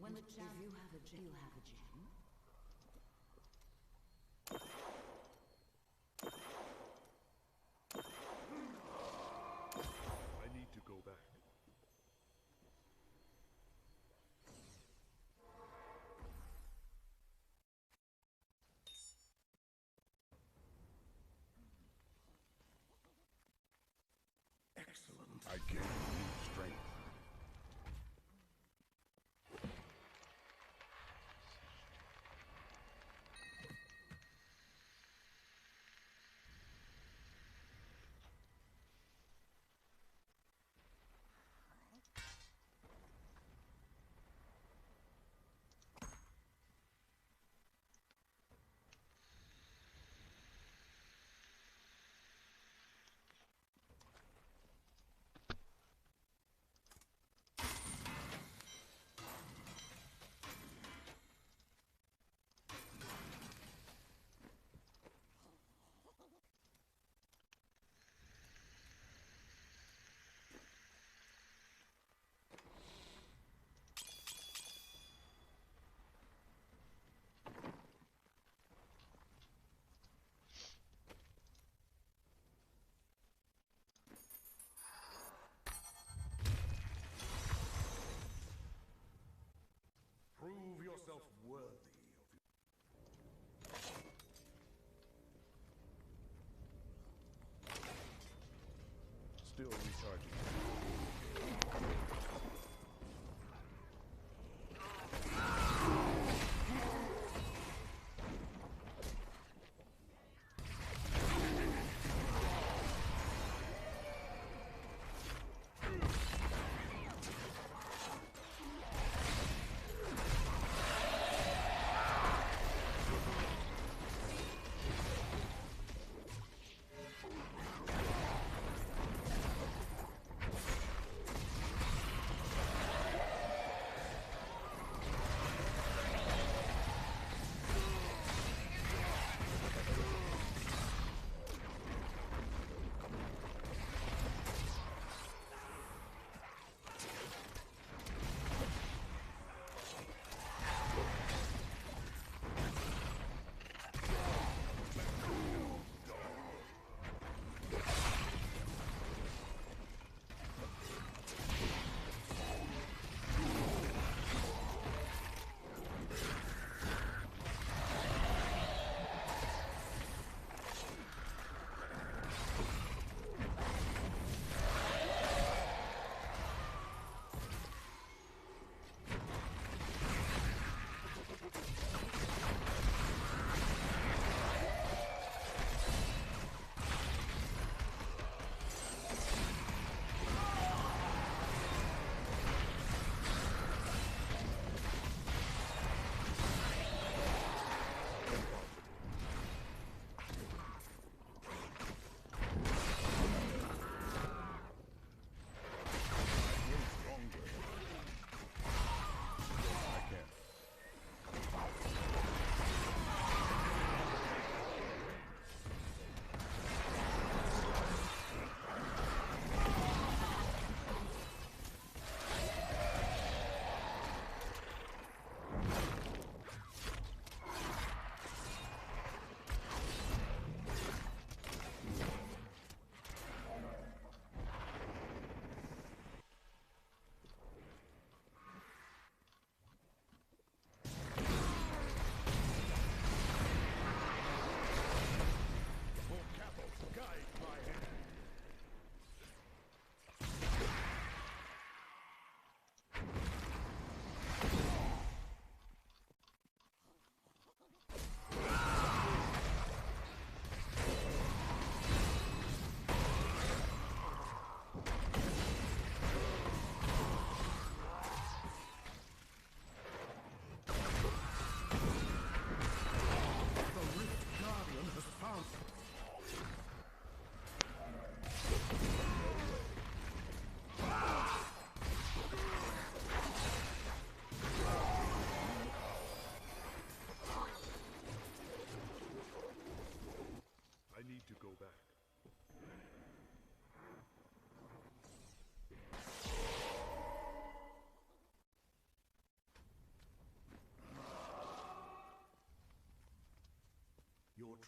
When the if you have a gem, you have a gem. I need to go back. Excellent. I gain new strength. Prove yourself worthy of it. Still recharging.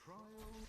trial.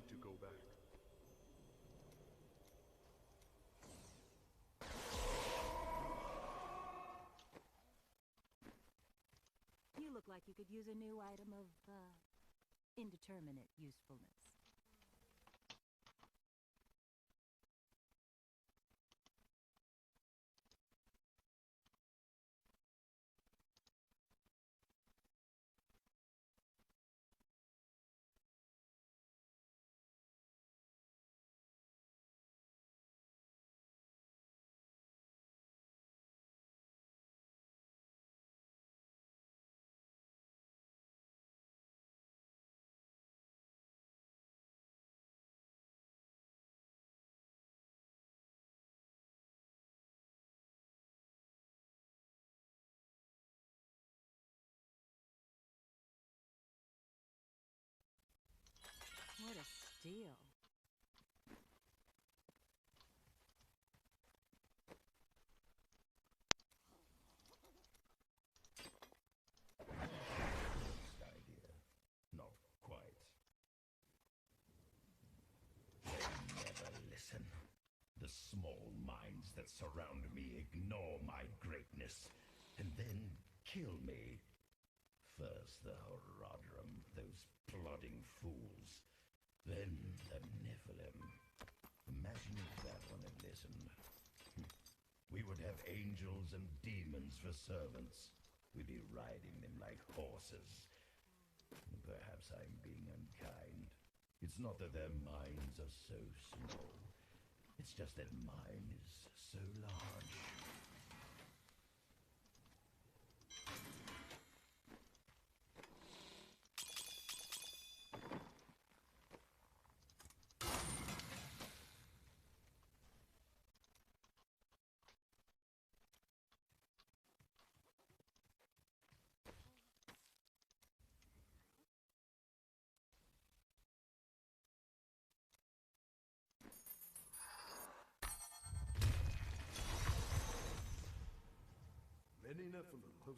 to go back. You look like you could use a new item of, indeterminate usefulness. What a steal. Idea. Not quite. They never listen. The small minds that surround me ignore my greatness and then kill me. First the Horadrim, those plodding fools. Then the Nephilim. Imagine if that one had listened. We would have angels and demons for servants. We'd be riding them like horses. Perhaps I'm being unkind. It's not that their minds are so small. It's just that mine is so large. Many Nephilim have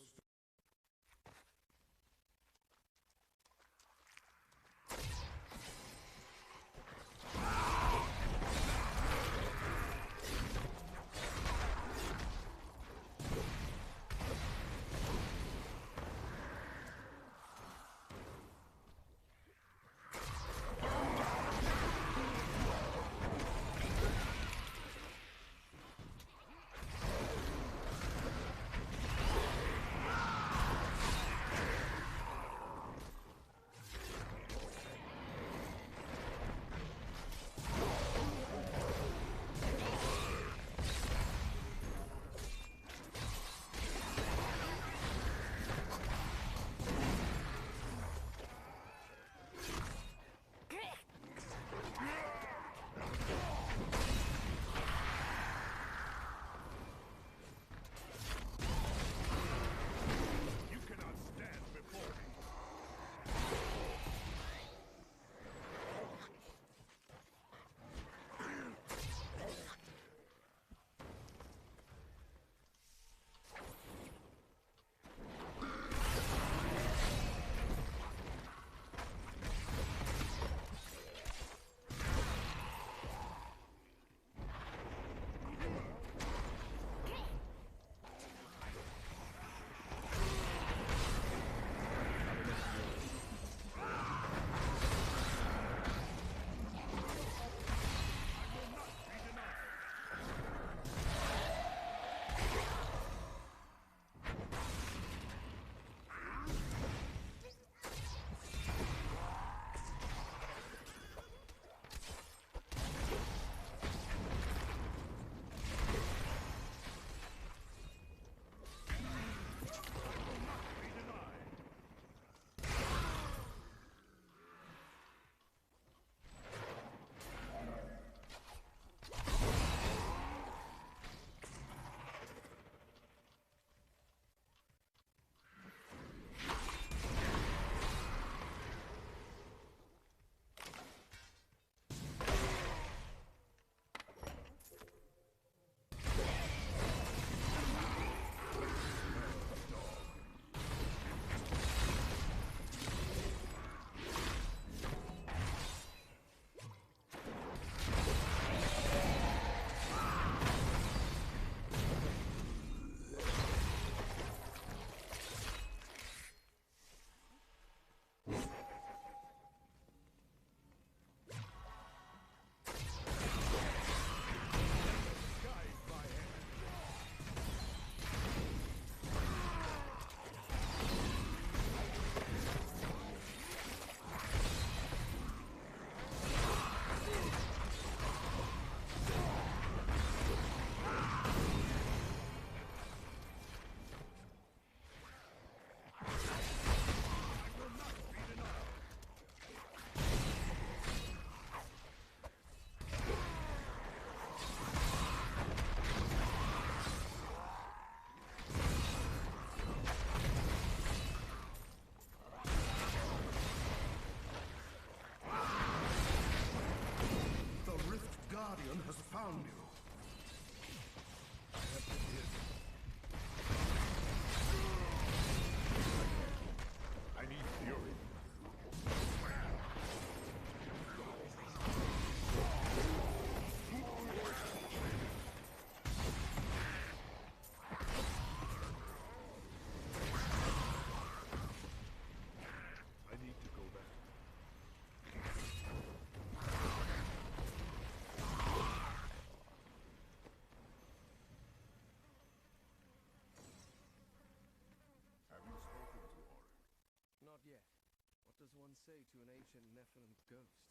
does one say to an ancient Nephilim ghost?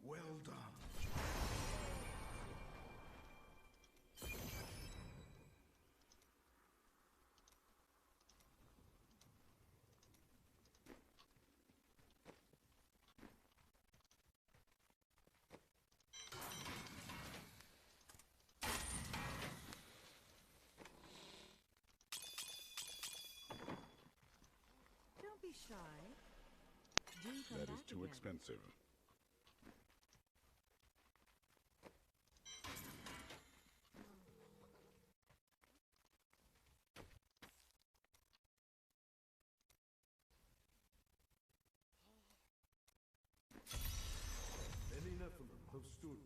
Well done. Don't be shy. Do come That back is too again. expensive. Many Nephilim have stood.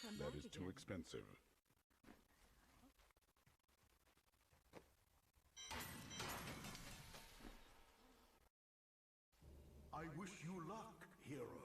come That back is too again. expensive. I wish you luck, hero.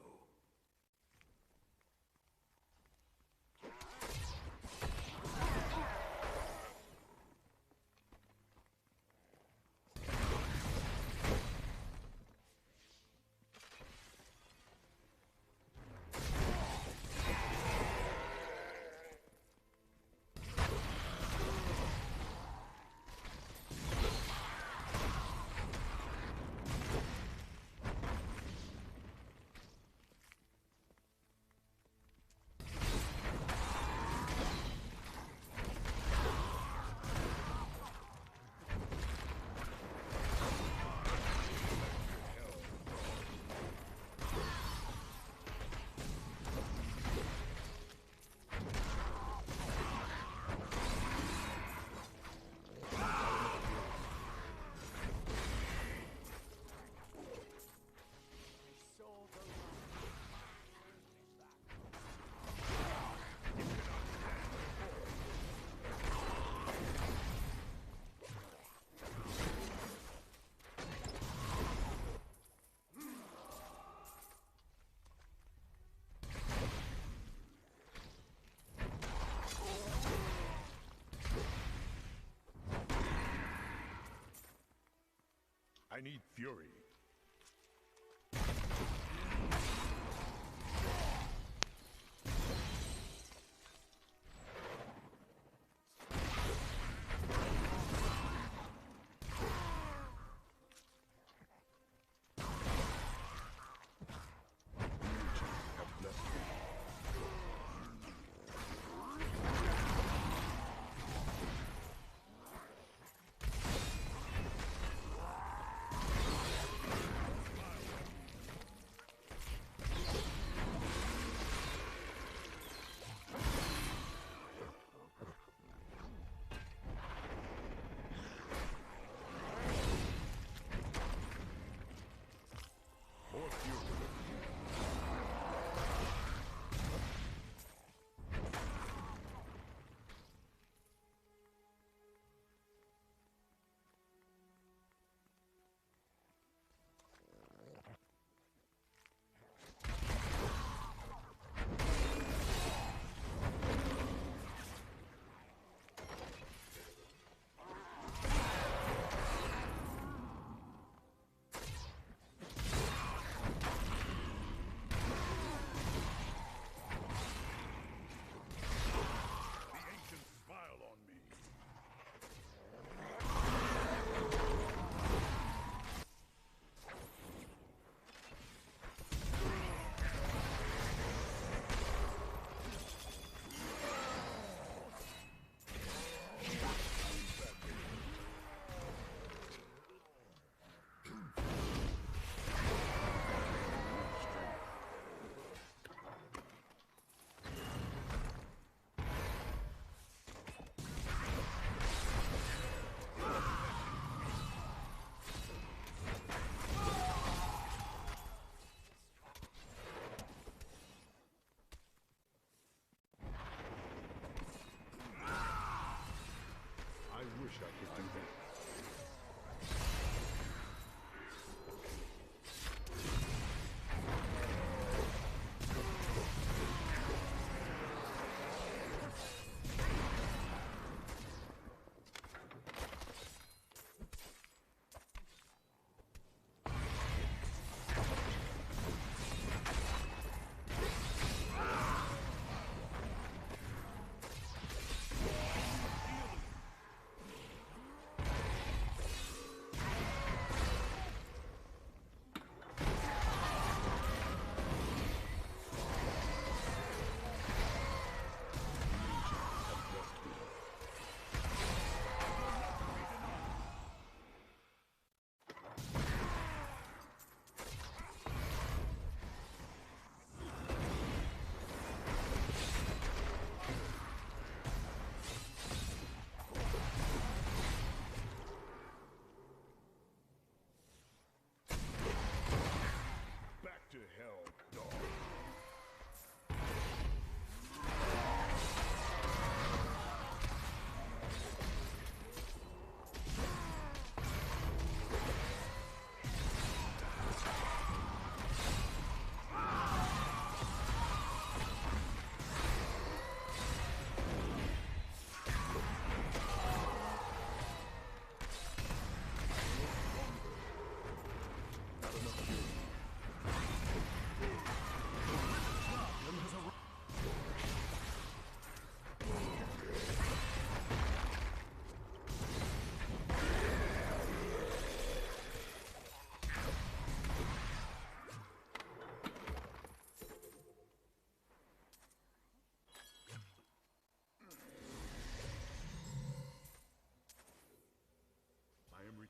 I need fury.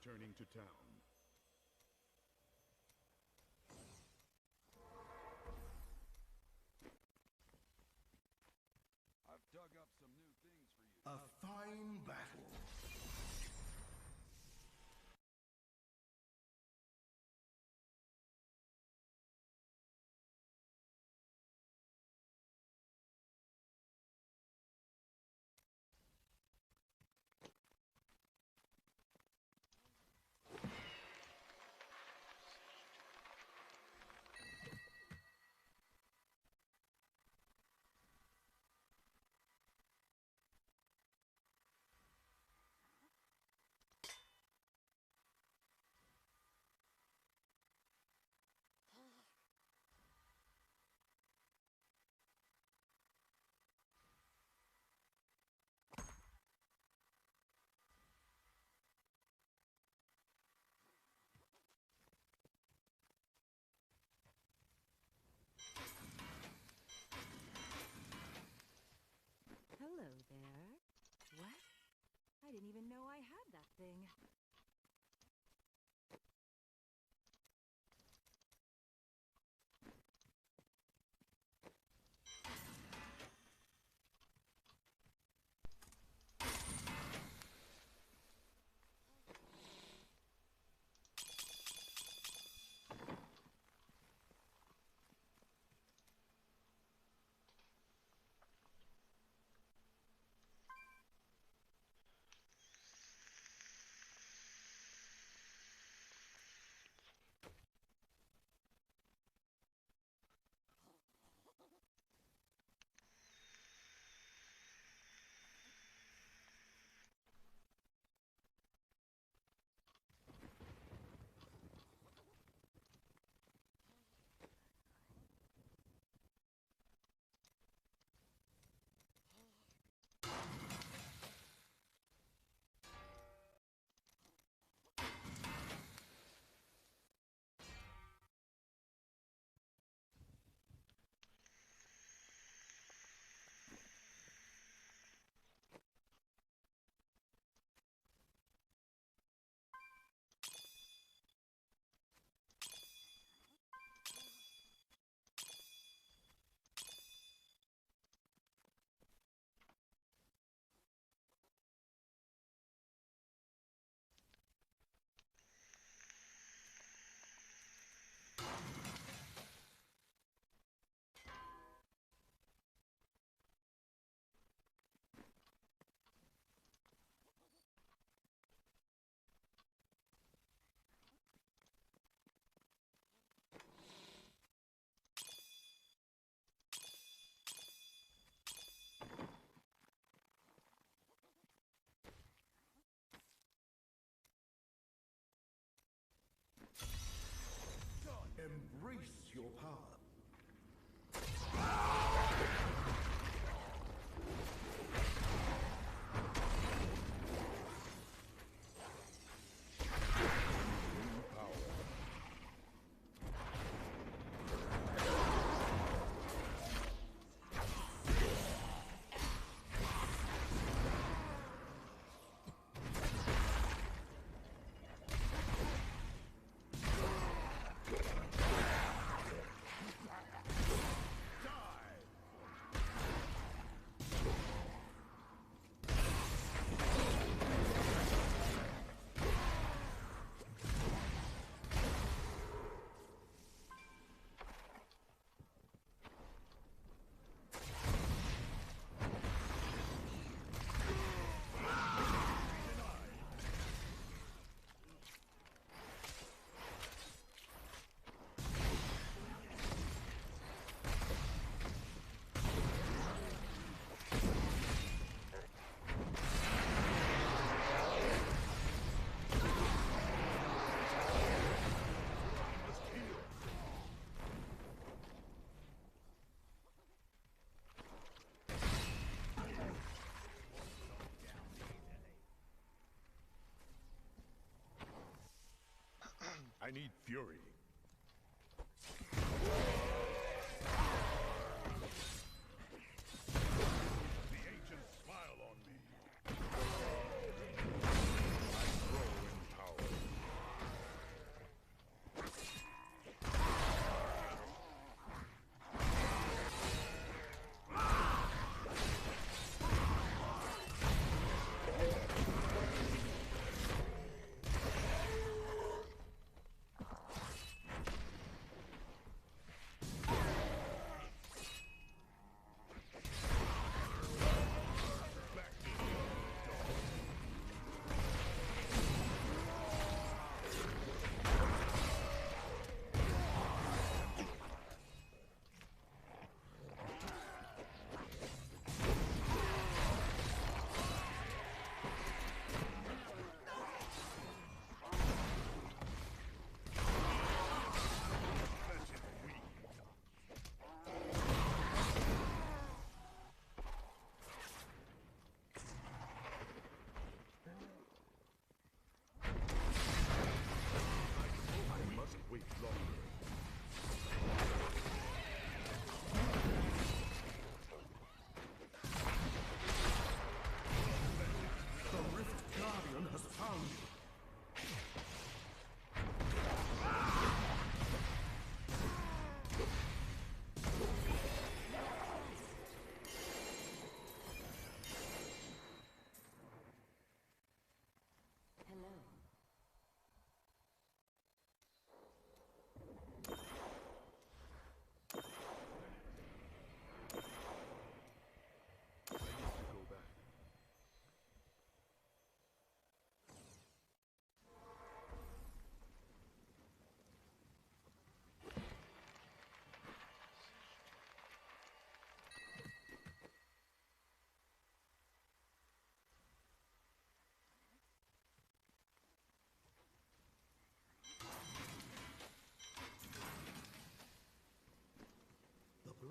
returning to town. I've dug up some new things for you. A fine battle. Hello there. What? I didn't even know I had that thing. Embrace your power. I need fury. The ancients smile on me. I grow in power.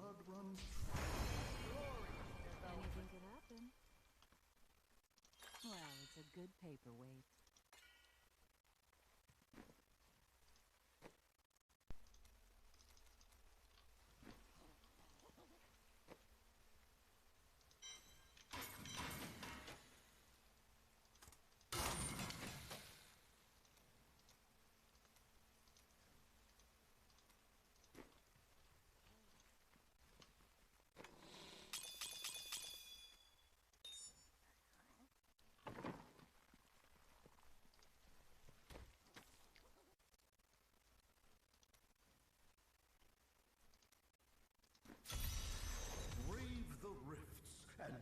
blood runs Anything could happen. Well, it's a good paperweight. brave the rifts and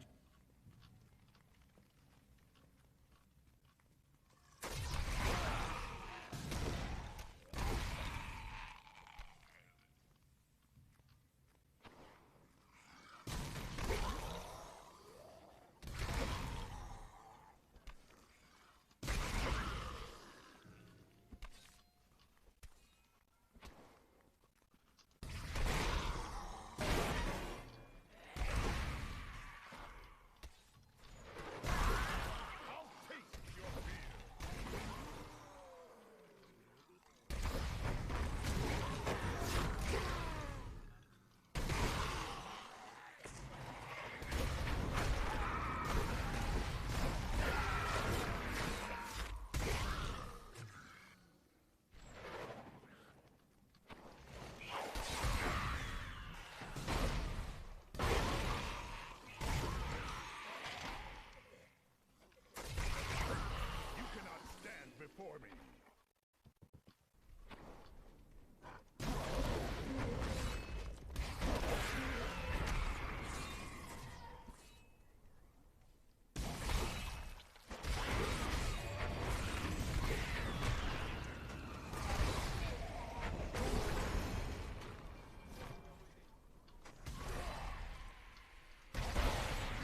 You cannot stand before me.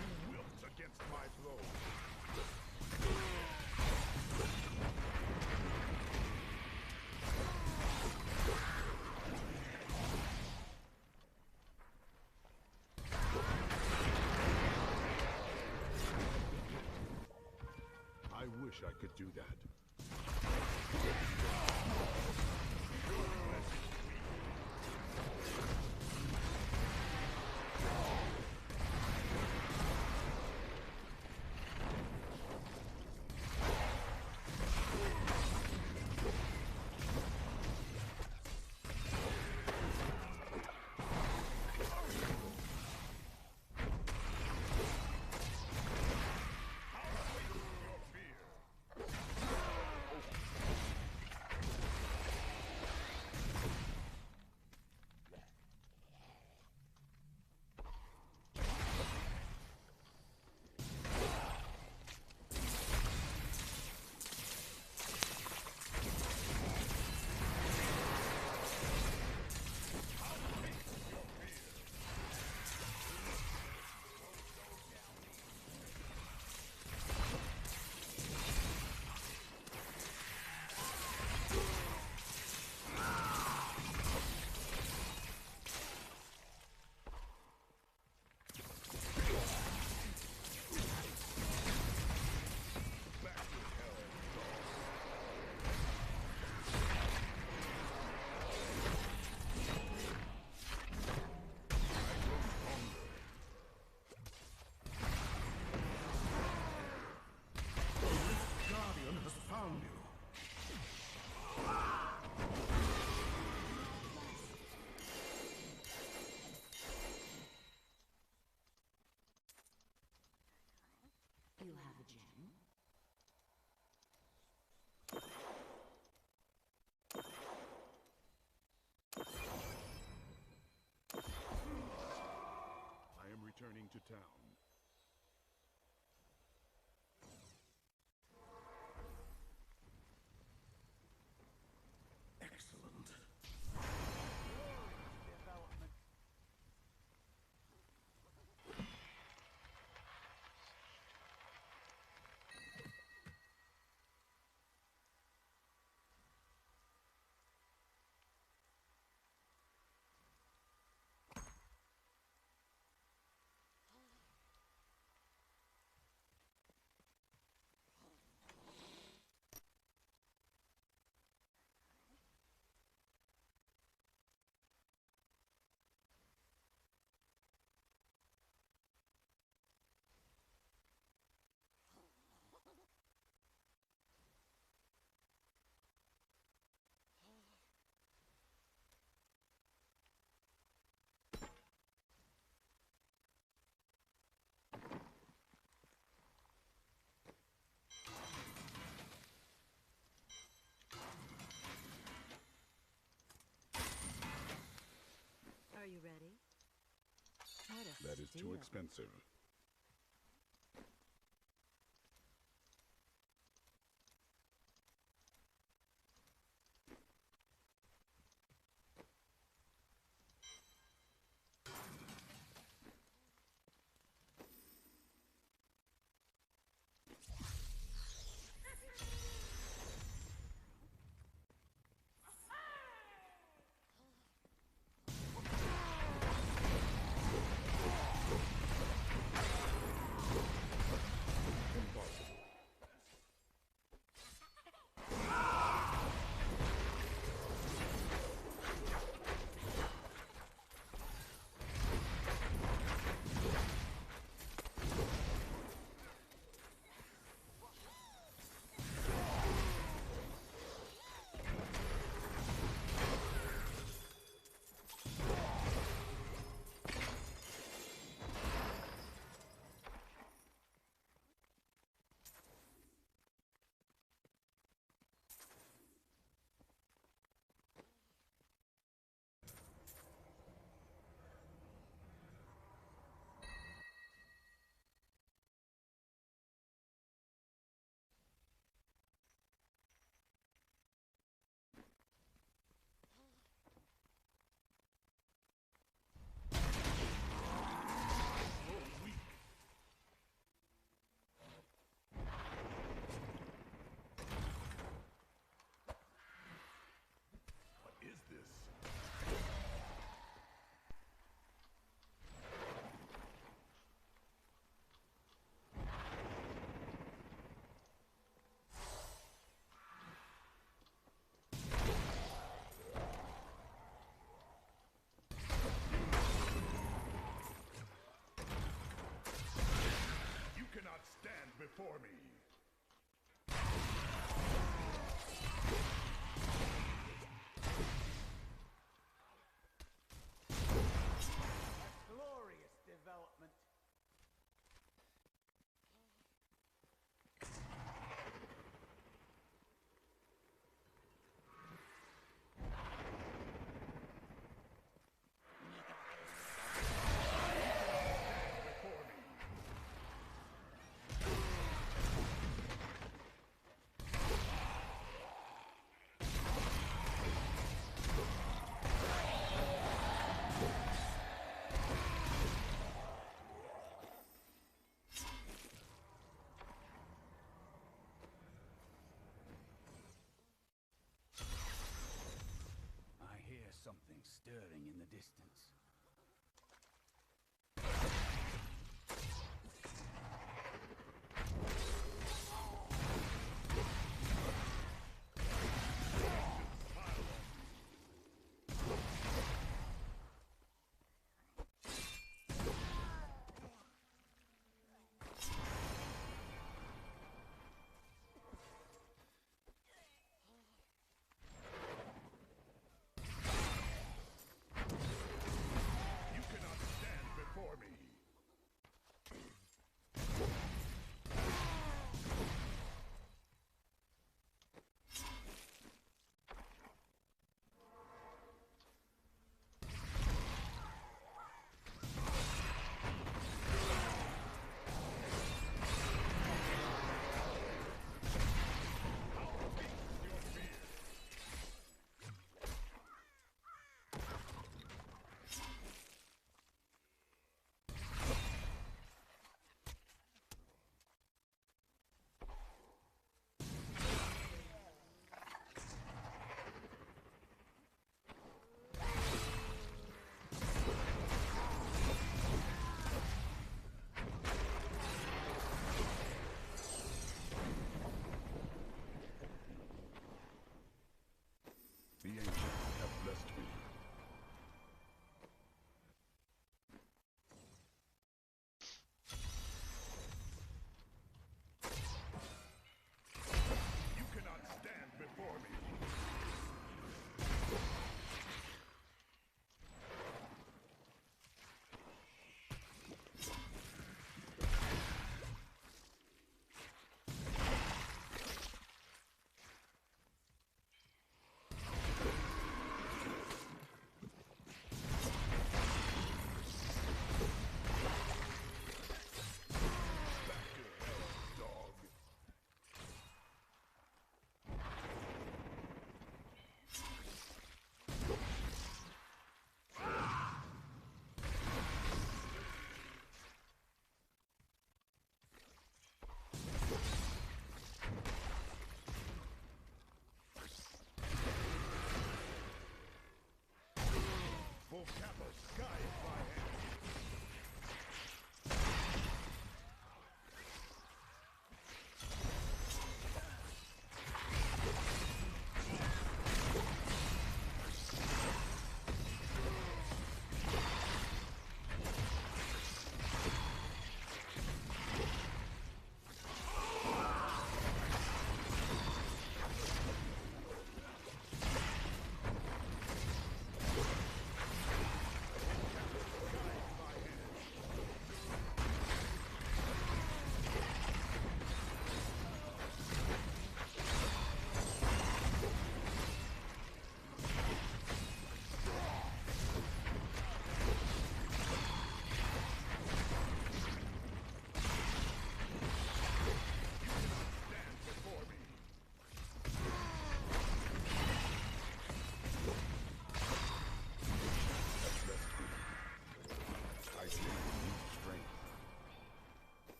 You wilt against my blow. I wish I could do that. Guardian has found you. You have a gem? I am returning to town. Excellent. That is too expensive. What is this? You cannot stand before me. Glorious development. Before me.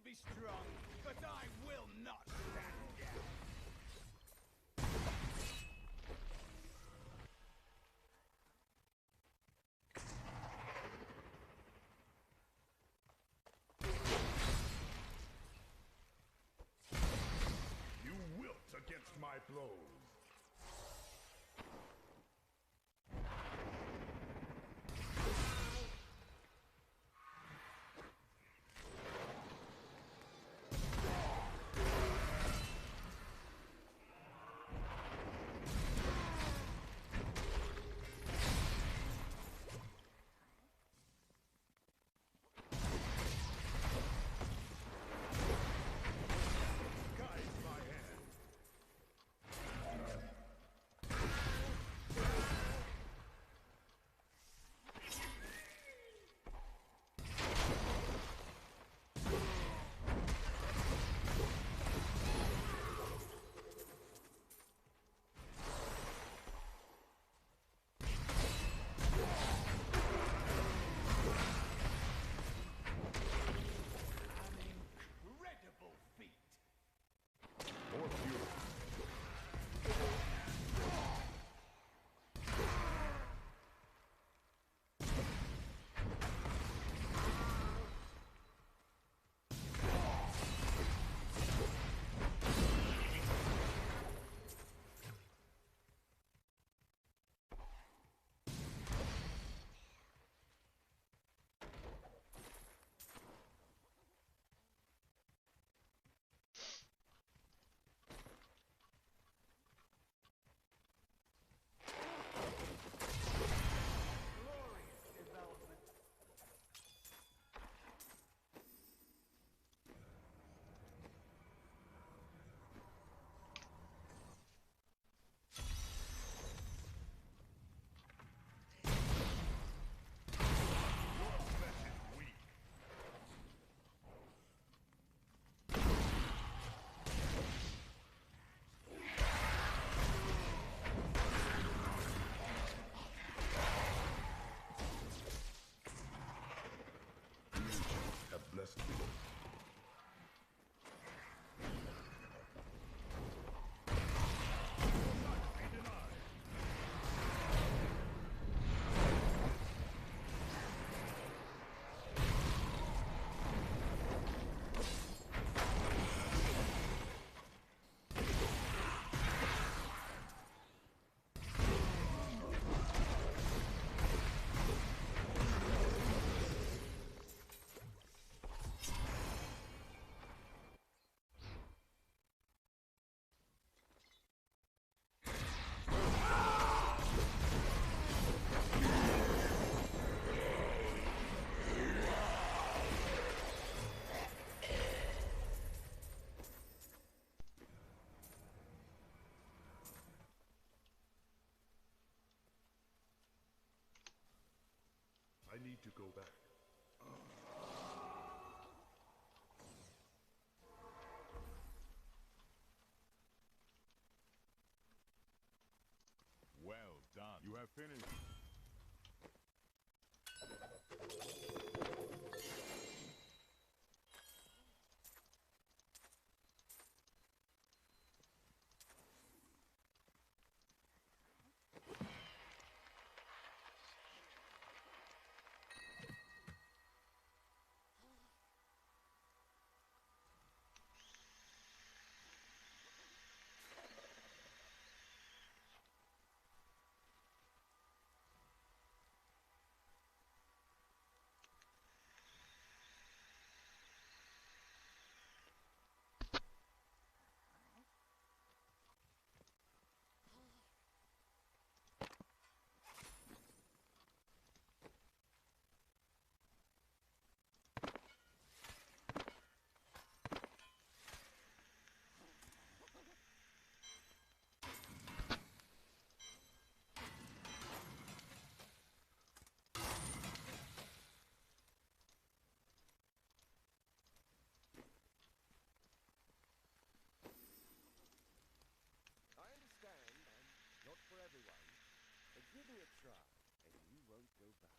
be strong, but I will not stand down. You wilt against my blows. Guide my hand. An incredible feat. More fury. Glorious development. Your flesh is weak. Have blessed me. Not be denied. I need to go back. Well done. You have finished. I understand I'm not for everyone, but give me a try, and you won't go back.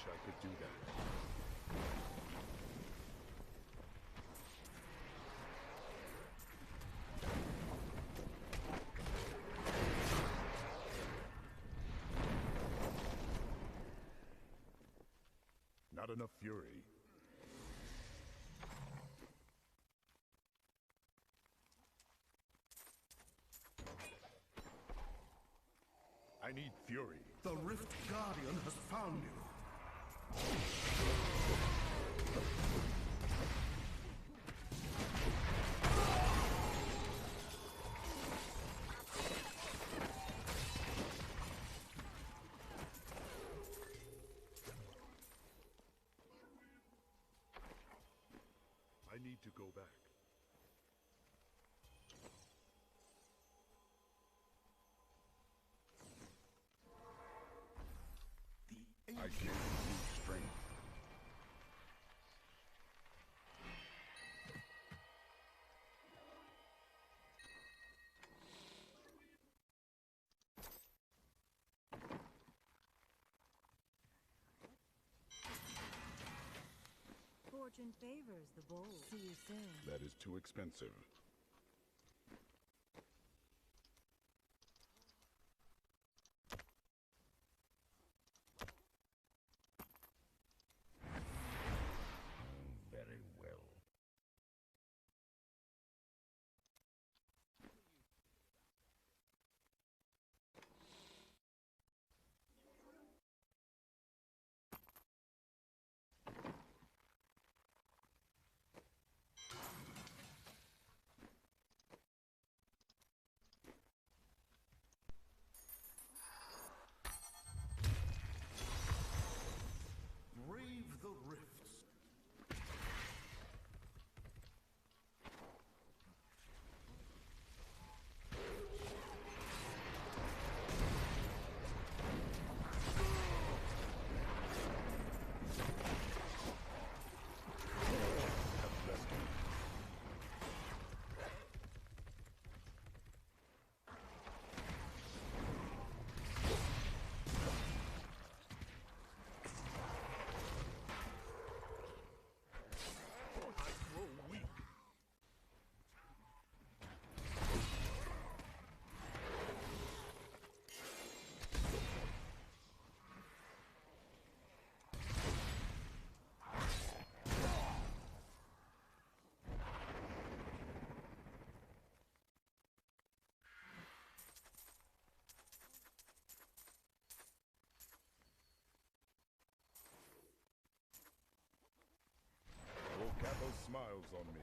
wish I could do that. Not enough fury. I need fury. The Rift Guardian has found you. I need to go back. I gain new strength. Fortune favors the bold. See you soon. That is too expensive. Very well. Brave the rifts. Volcano smiles on me.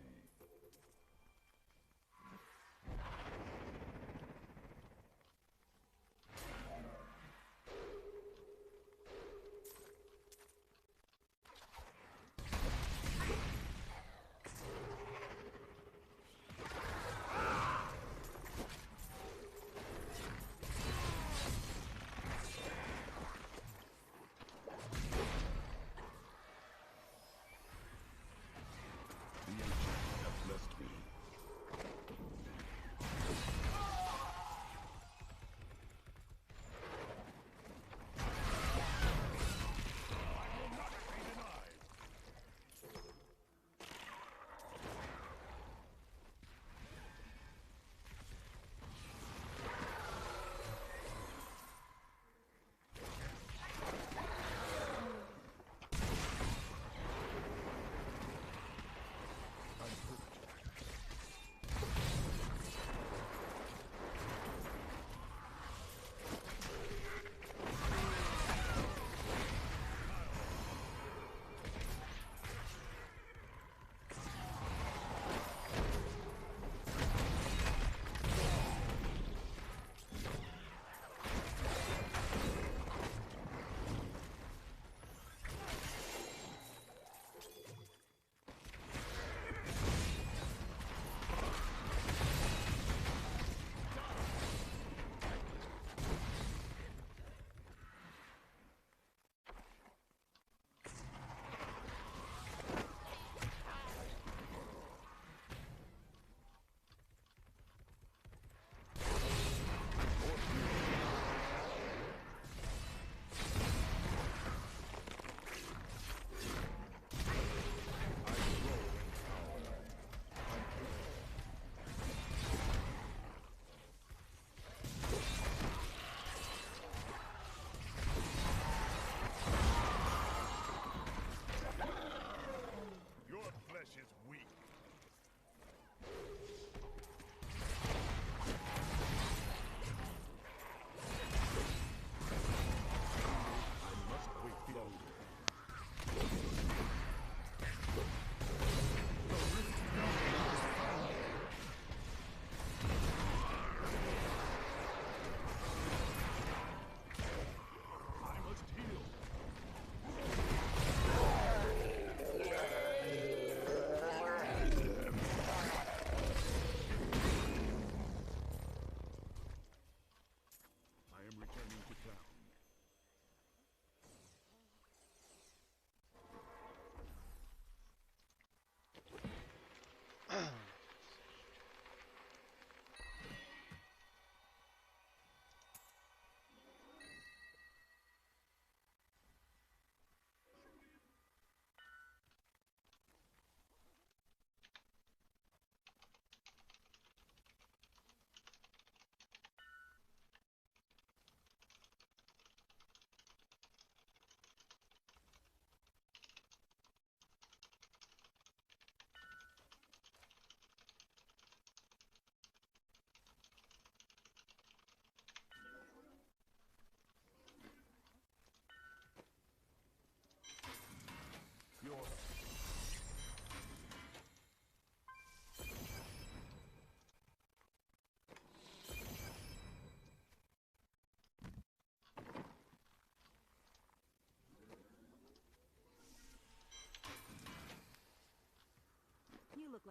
The ancient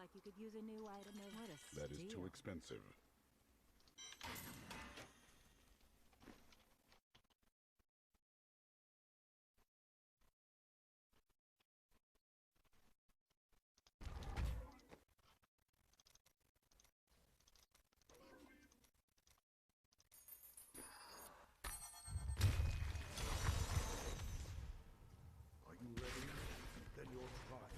like you could use a new item of... What a That is too steal. expensive. Are you ready? Then your trial.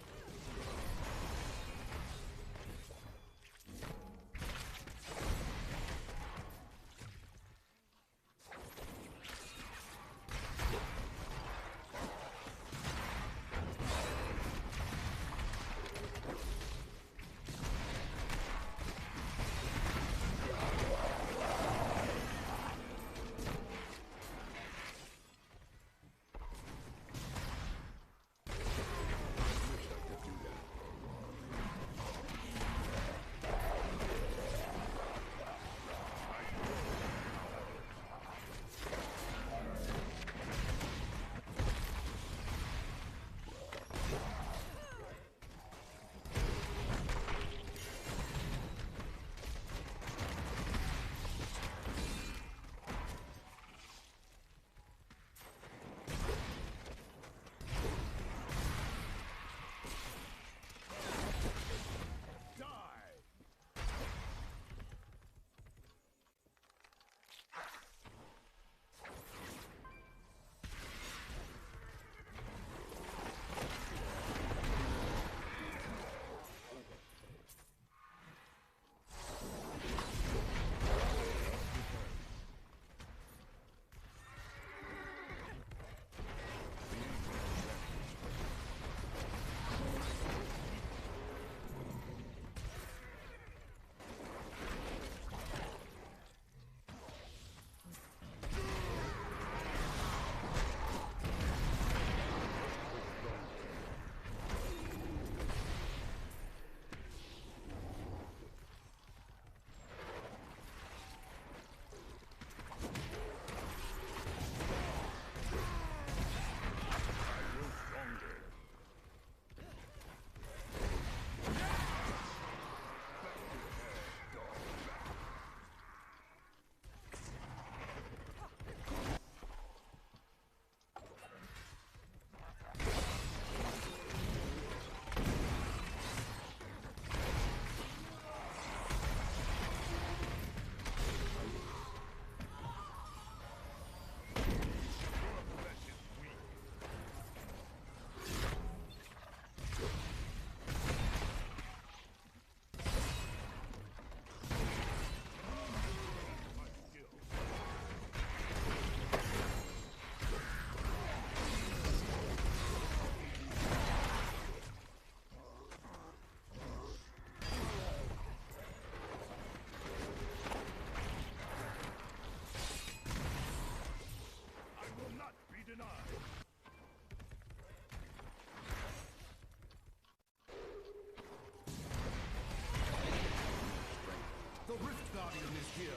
The Rift Guardian is here.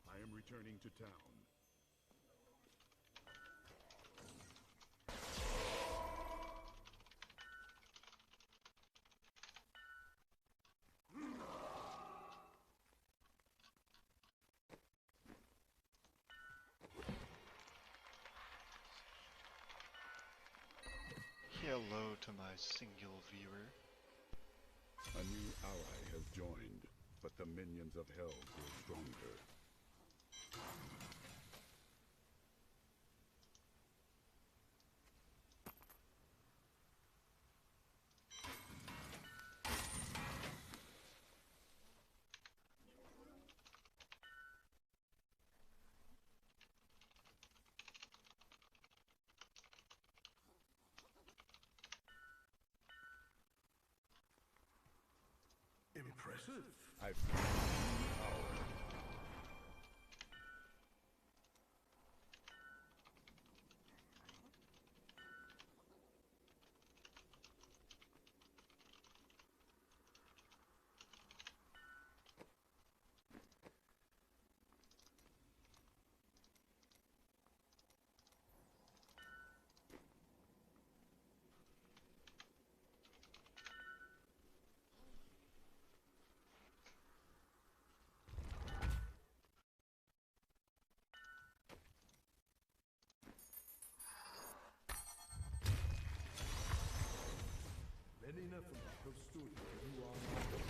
I am returning to town. Hello to my single viewer. A new ally has joined, but the minions of hell grow stronger. Impressive. I've found a new power. stood where you are now.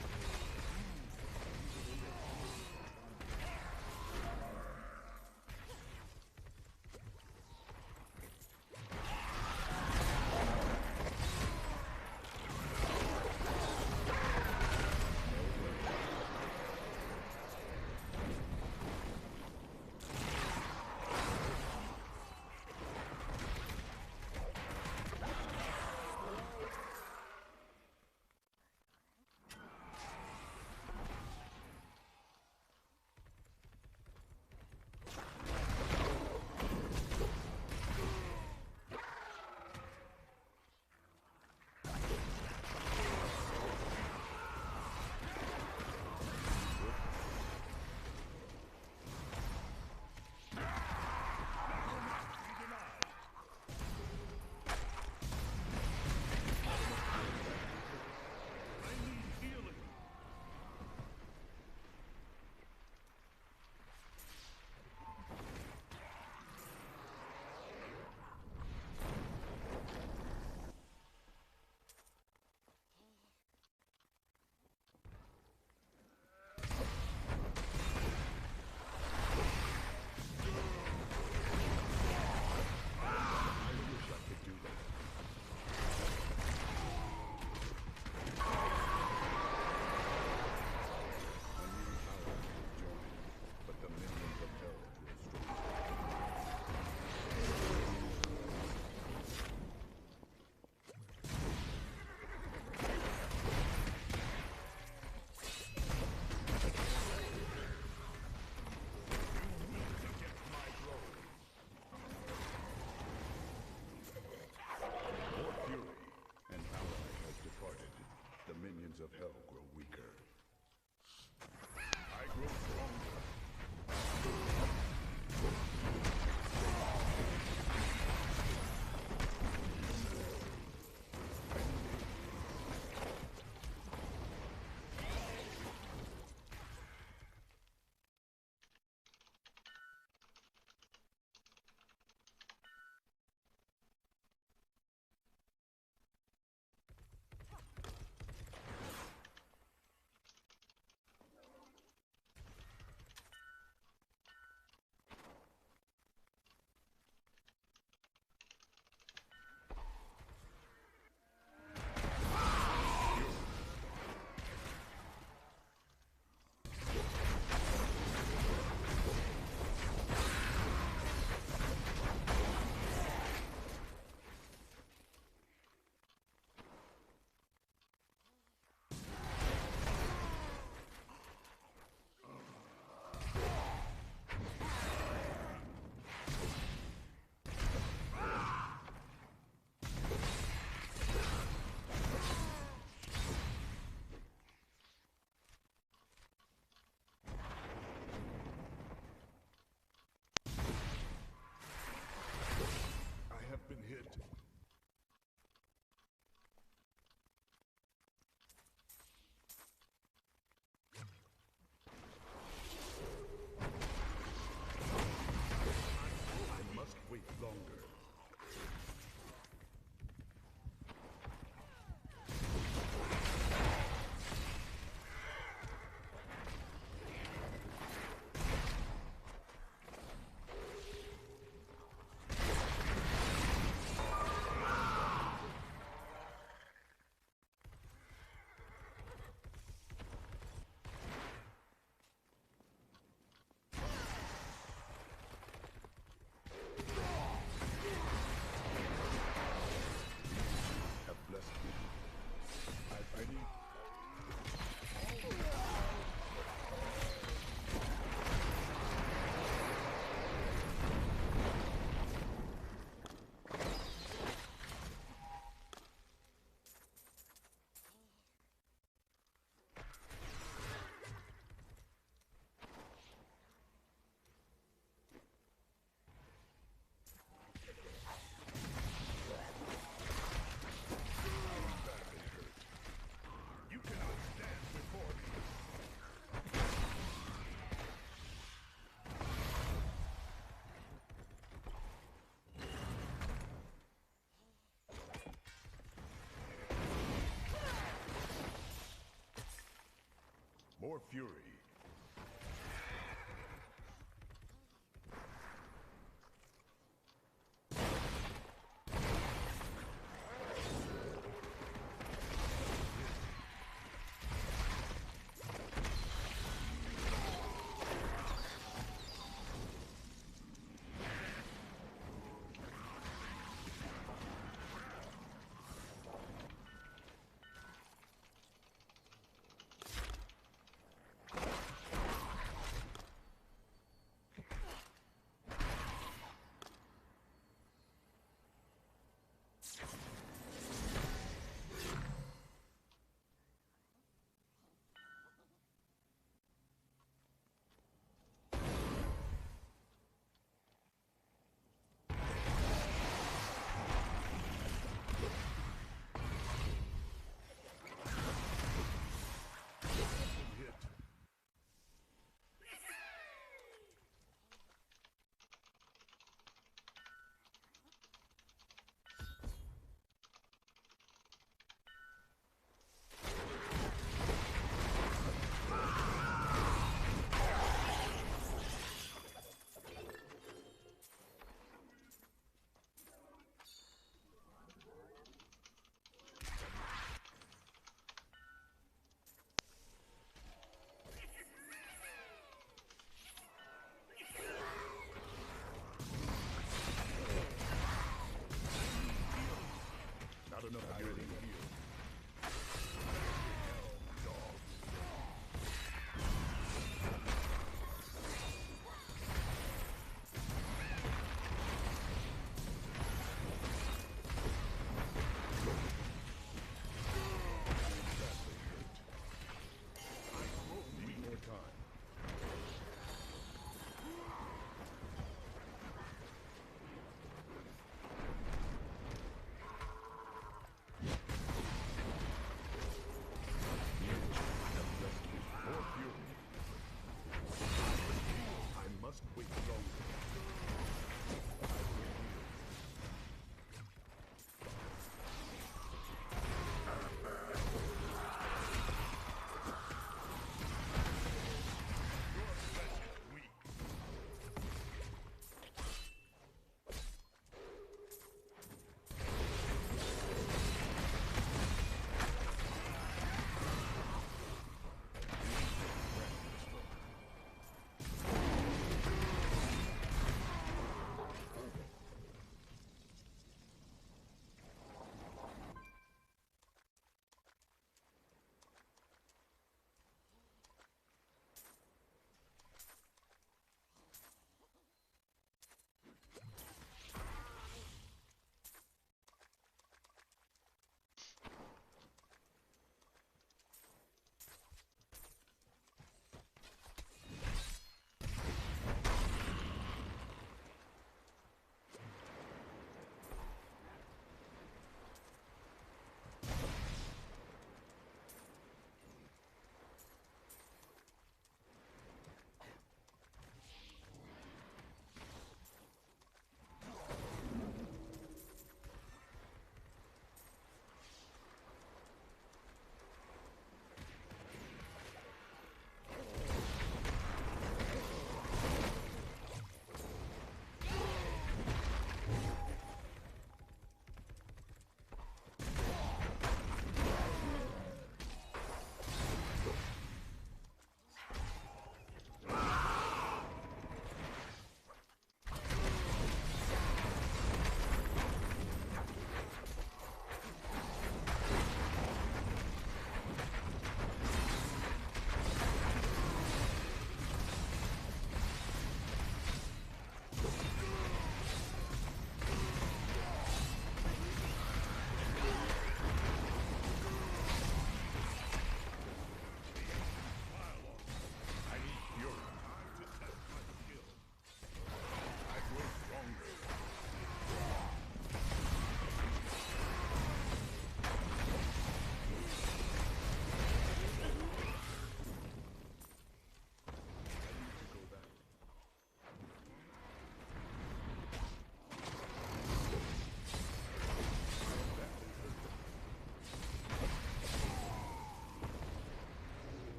More fury.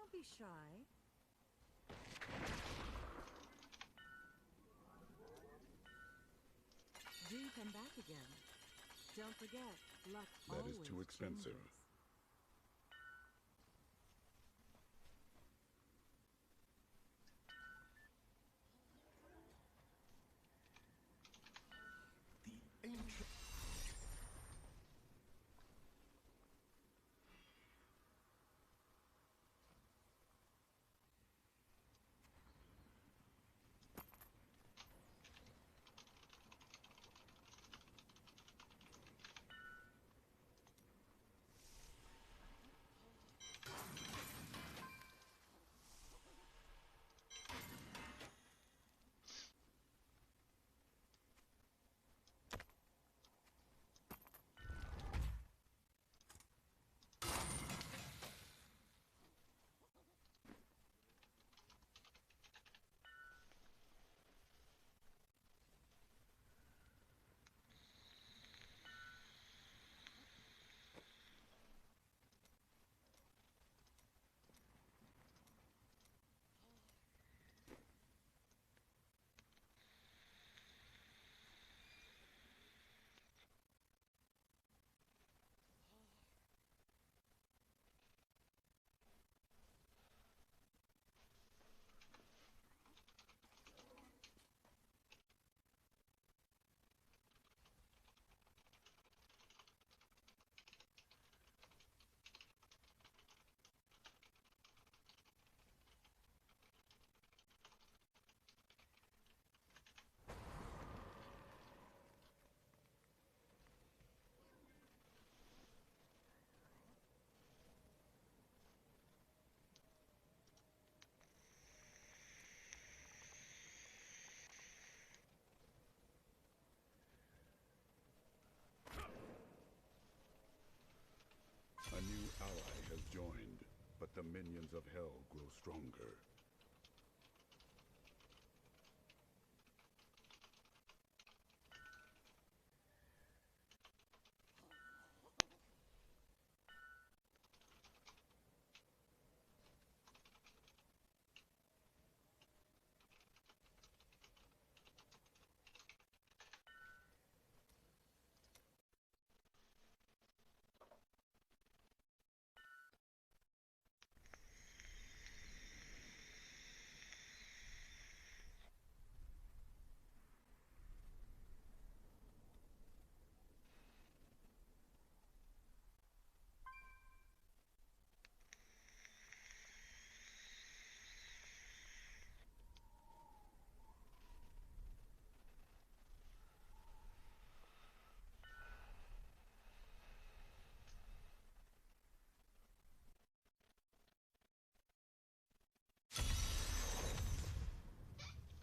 Don't be shy. Do come back again. Don't forget, luck That always is too expensive. changes. The ancient. A new ally has joined, but the minions of hell grow stronger.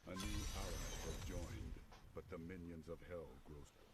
A new ally has joined, but the minions of hell grow stronger.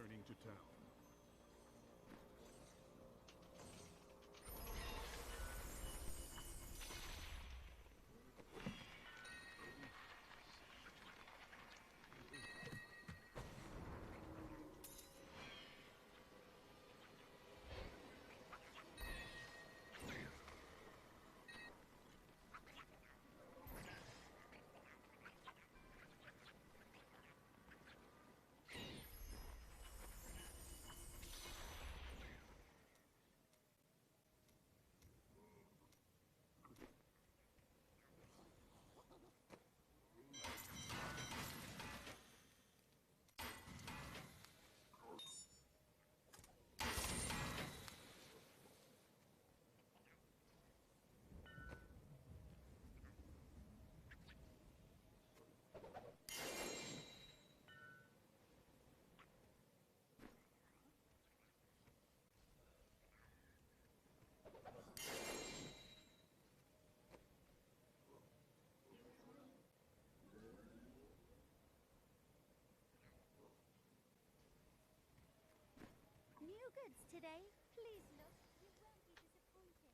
returning to town. New goods today. Please look. You won't be disappointed.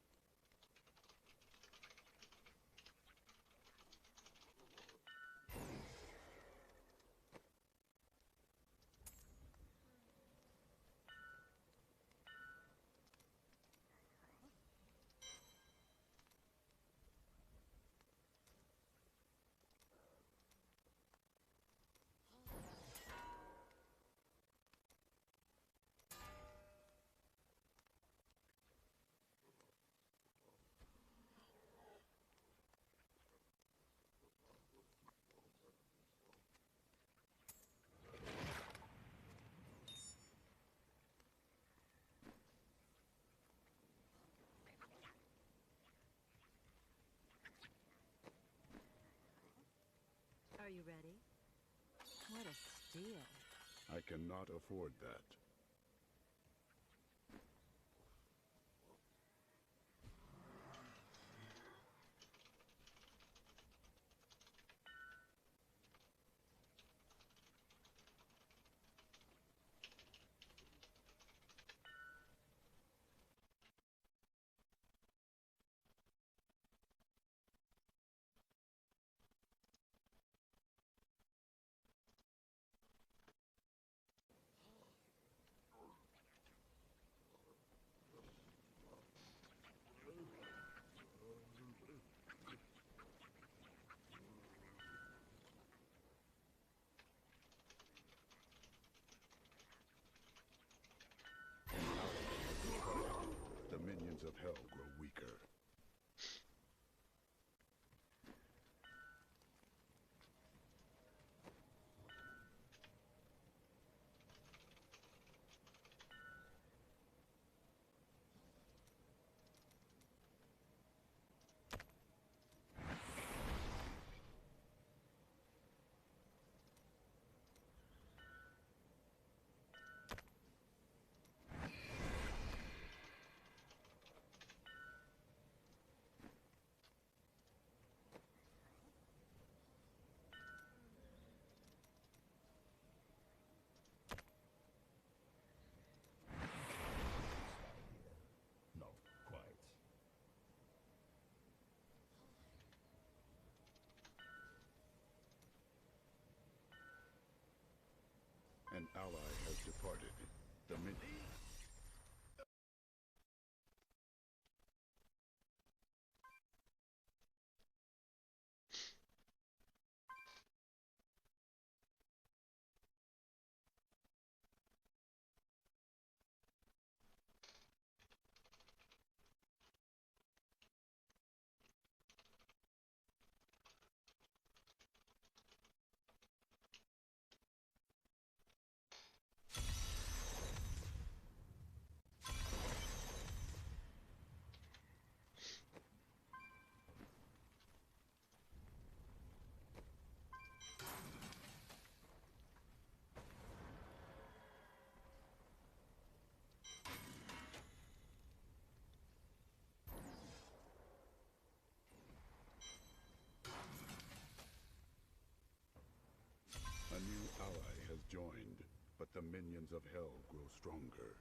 Are you ready? What a steal. I cannot afford that. The minions of hell grow weaker. Not quite. An ally has departed. The minions. minions of hell grow stronger.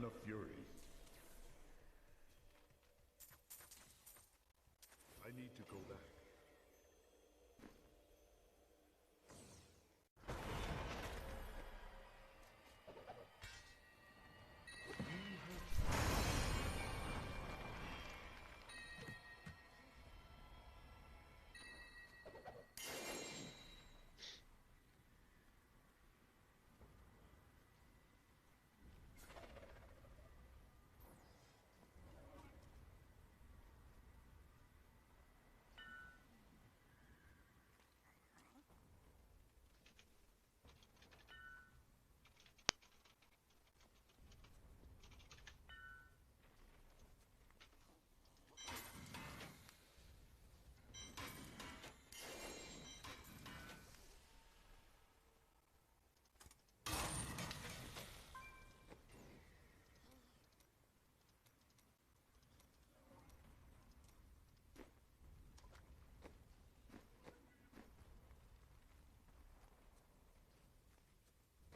son of Fury. I need to go back.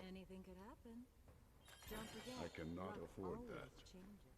Anything could happen. Don't forget, I cannot luck afford always that. changes.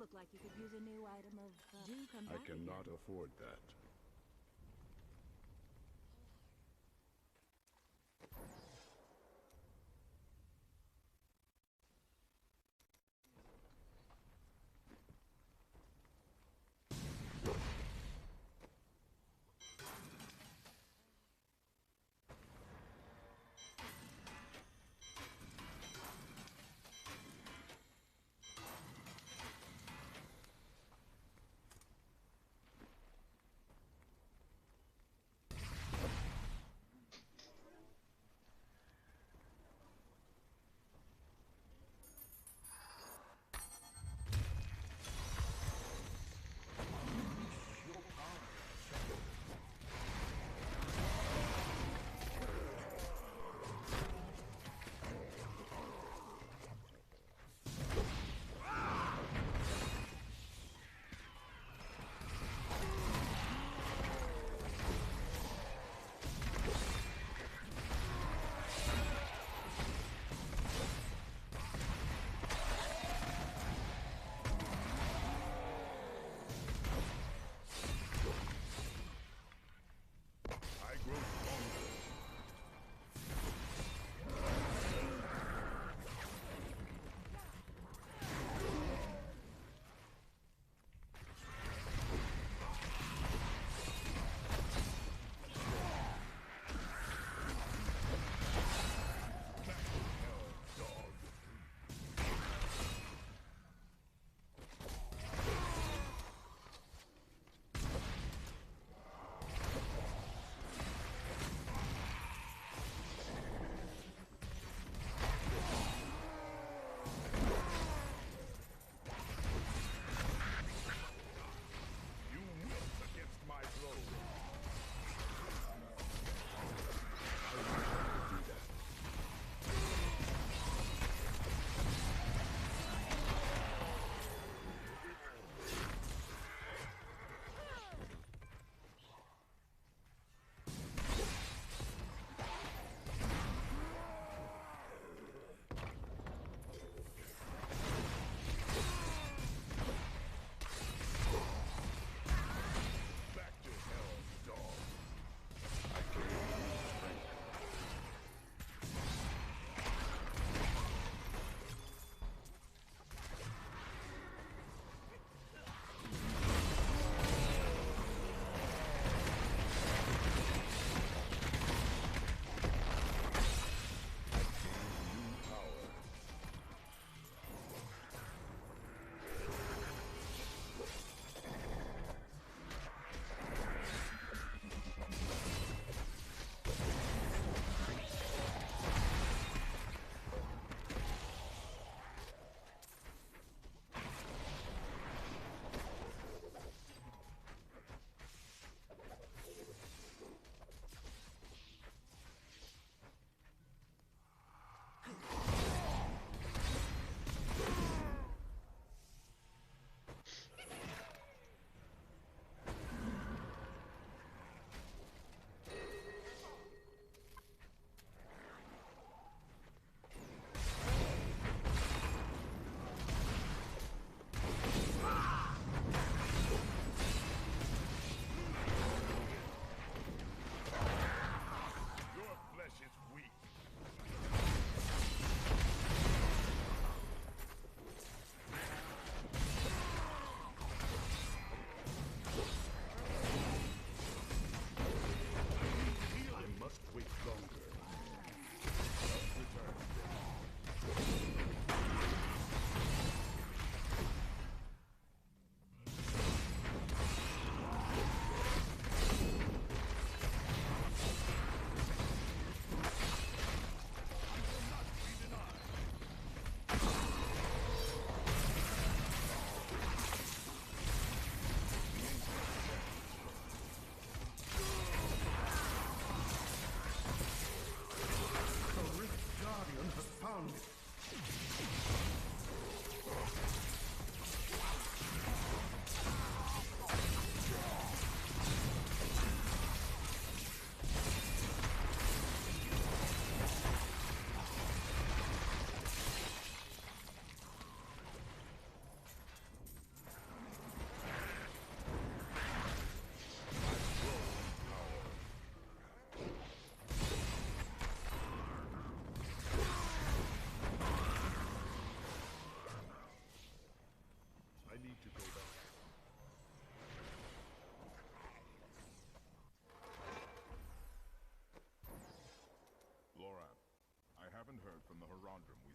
look like you could use a new item of... Do come I back cannot again. afford that.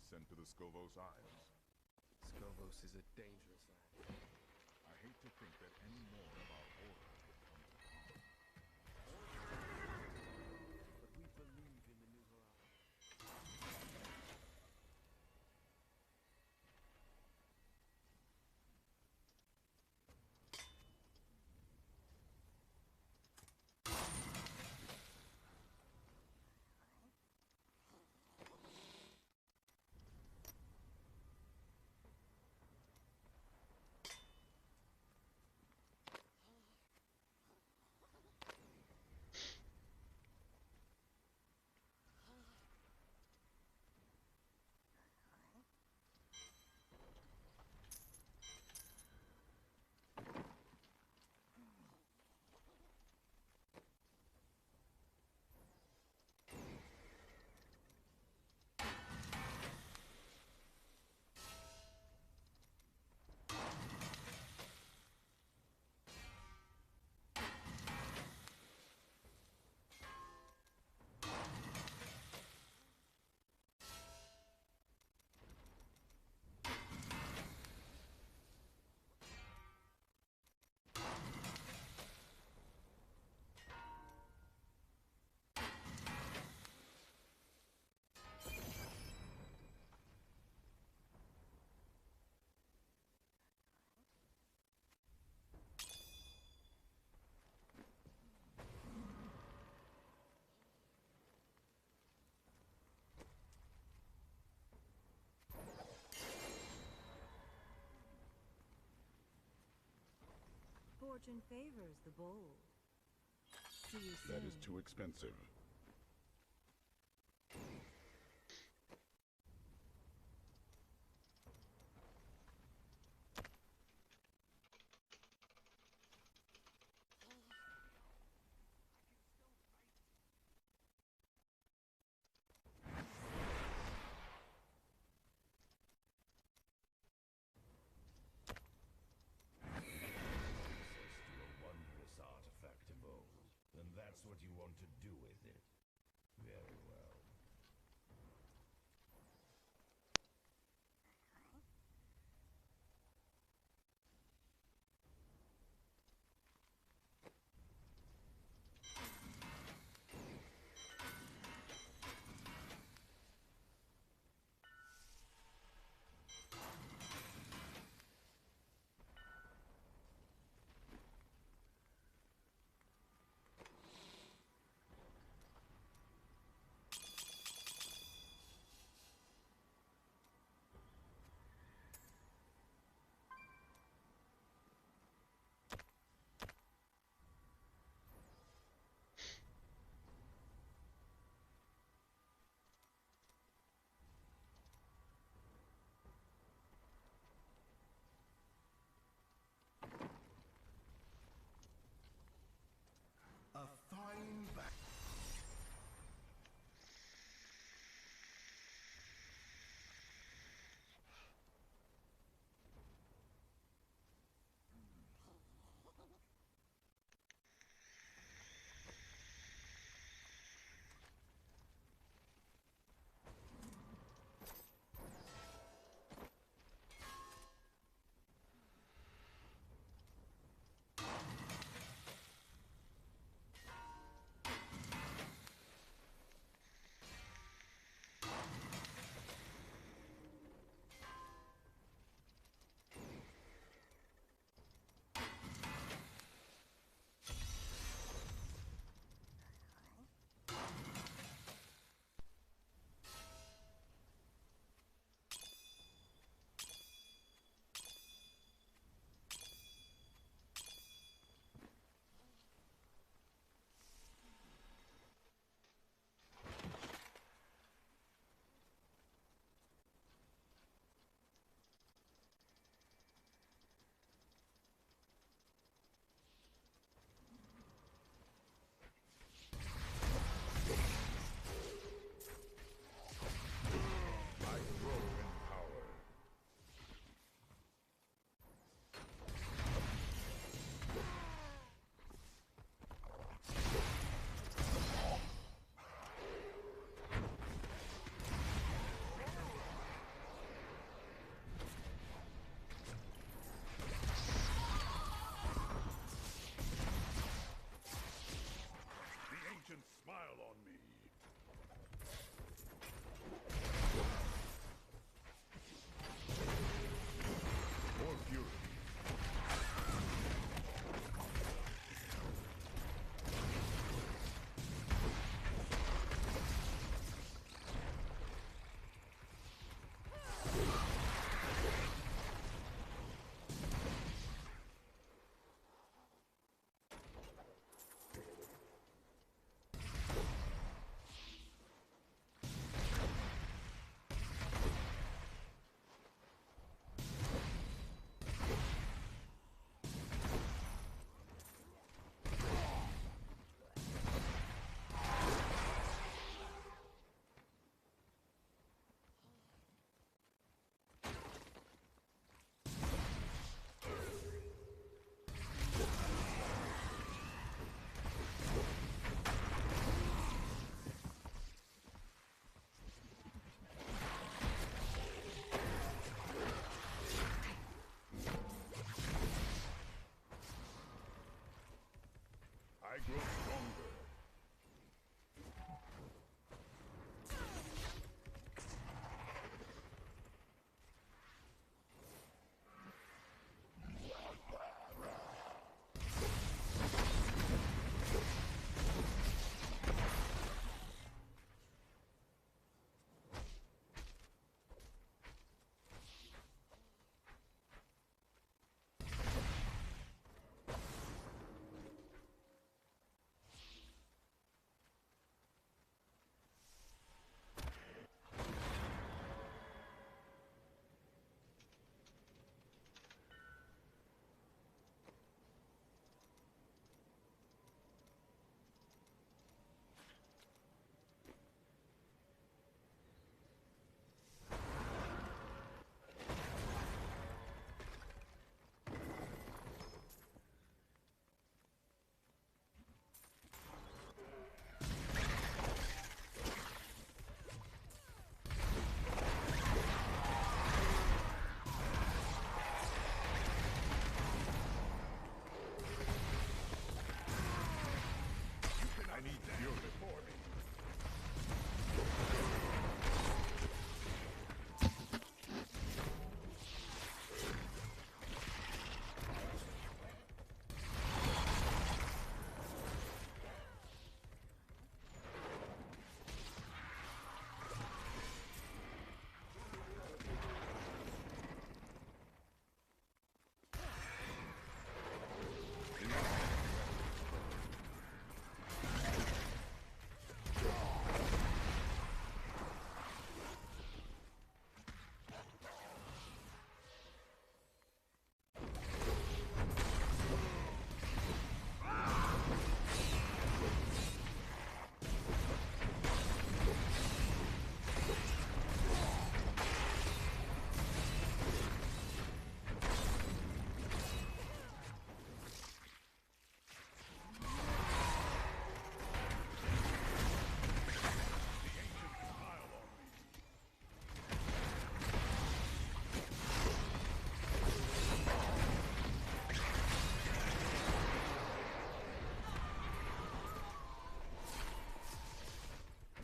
sent to the Scovos Isles. Scovos is a dangerous land. I hate to think that any more of our order will come to harm. But we believe in the New Horizons. Fortune favors the bold. See you soon. That is too expensive. That's what you want to do with it. Very well. A fine back. I grow stronger. I need that. You're before me.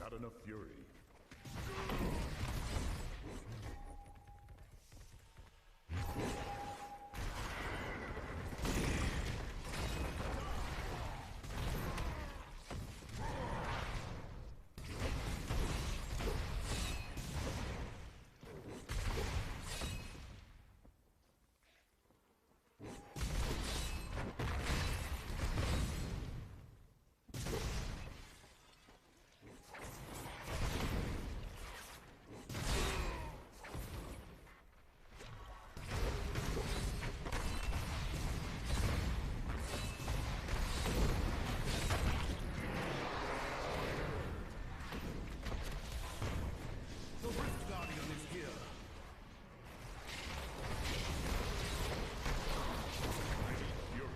Not enough fury. The Rift Guardian is here. Fury.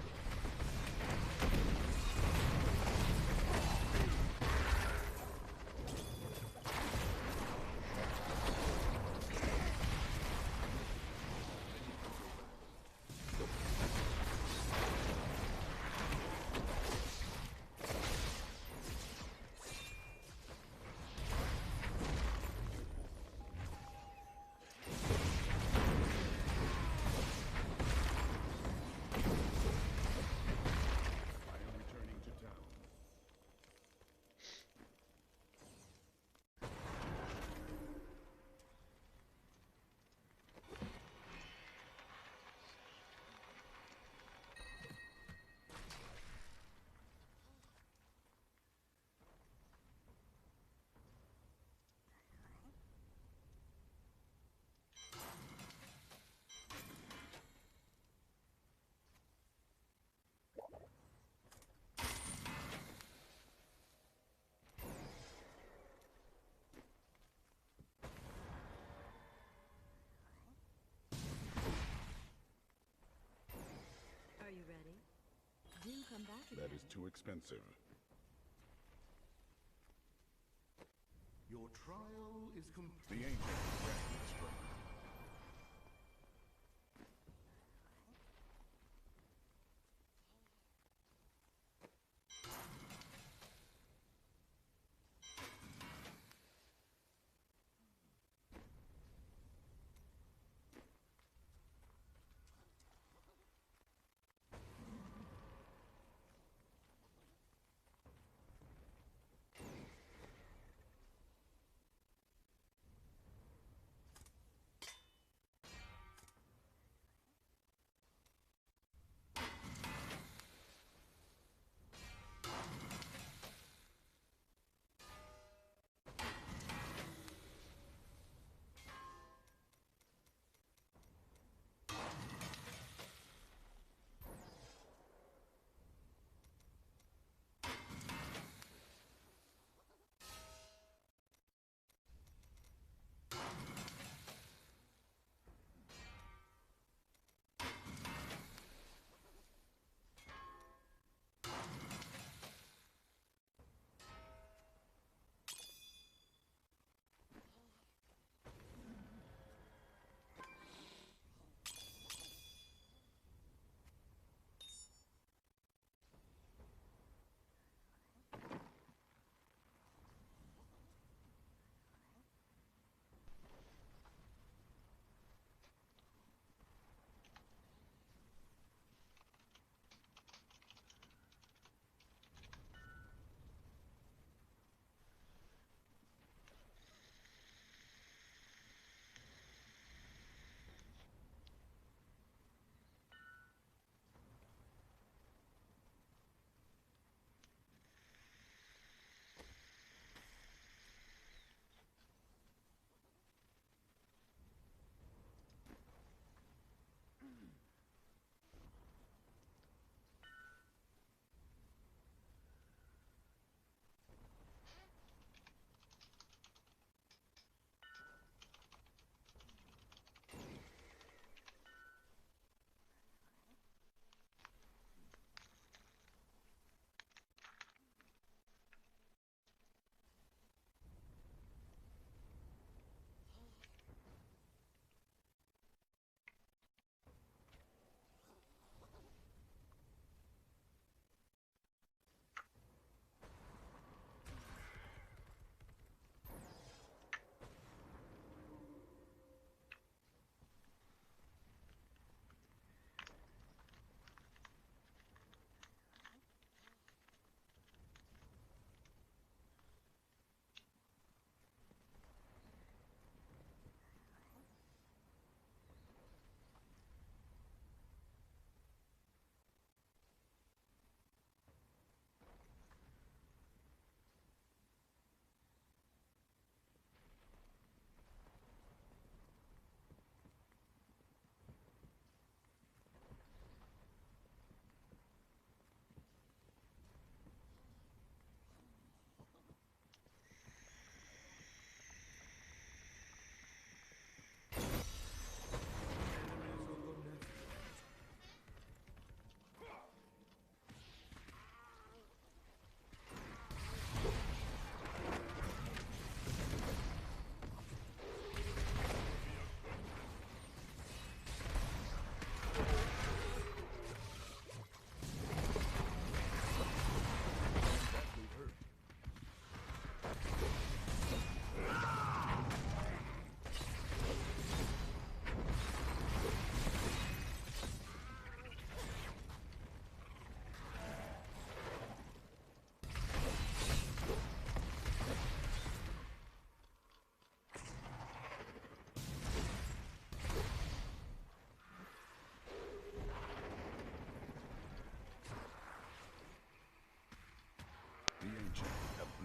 I am returning to town. Are you ready? Do come back again. That is too expensive. Your trial is complete. The ancient granted strength.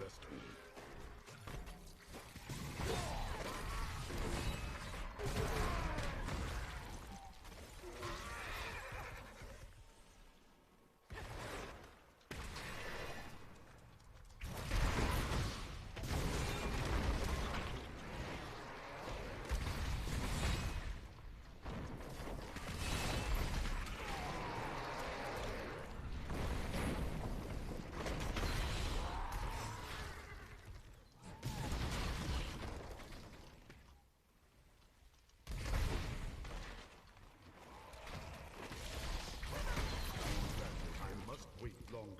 destiny. I must wait longer.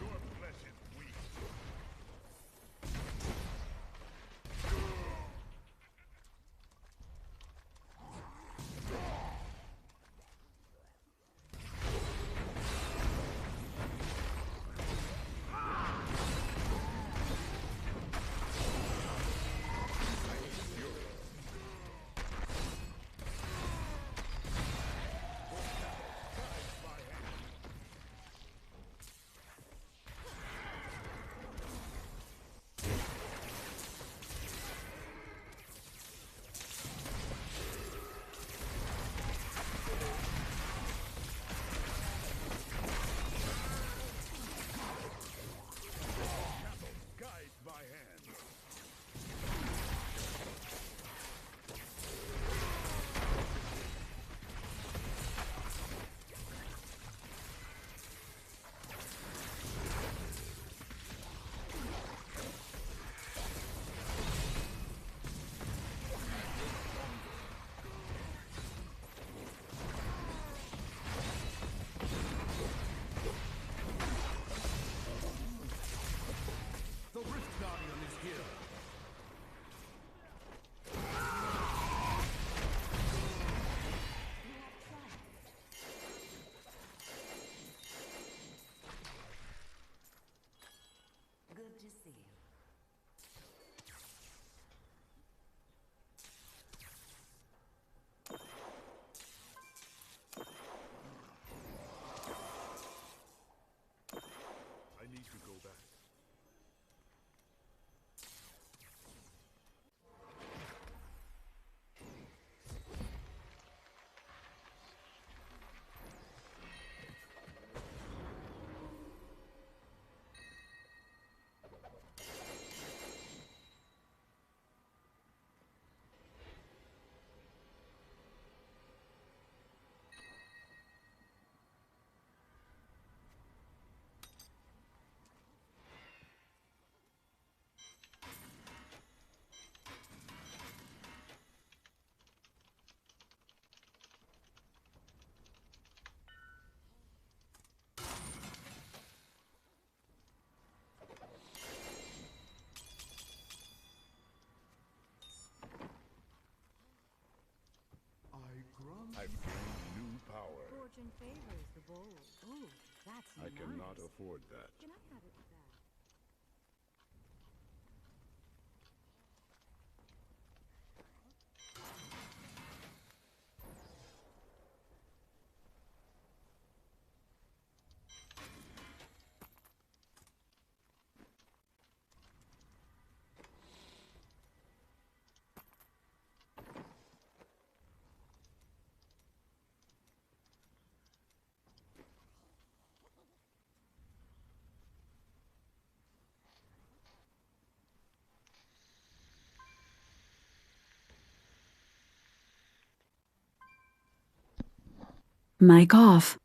Your flesh is weak. Guide my hand. The Rift Guardian is here. Good to see you. I need to go back. I've gained new power. Fortune favors the bold. Ooh, that's I nice. cannot afford that. Can I have it back? Mic off.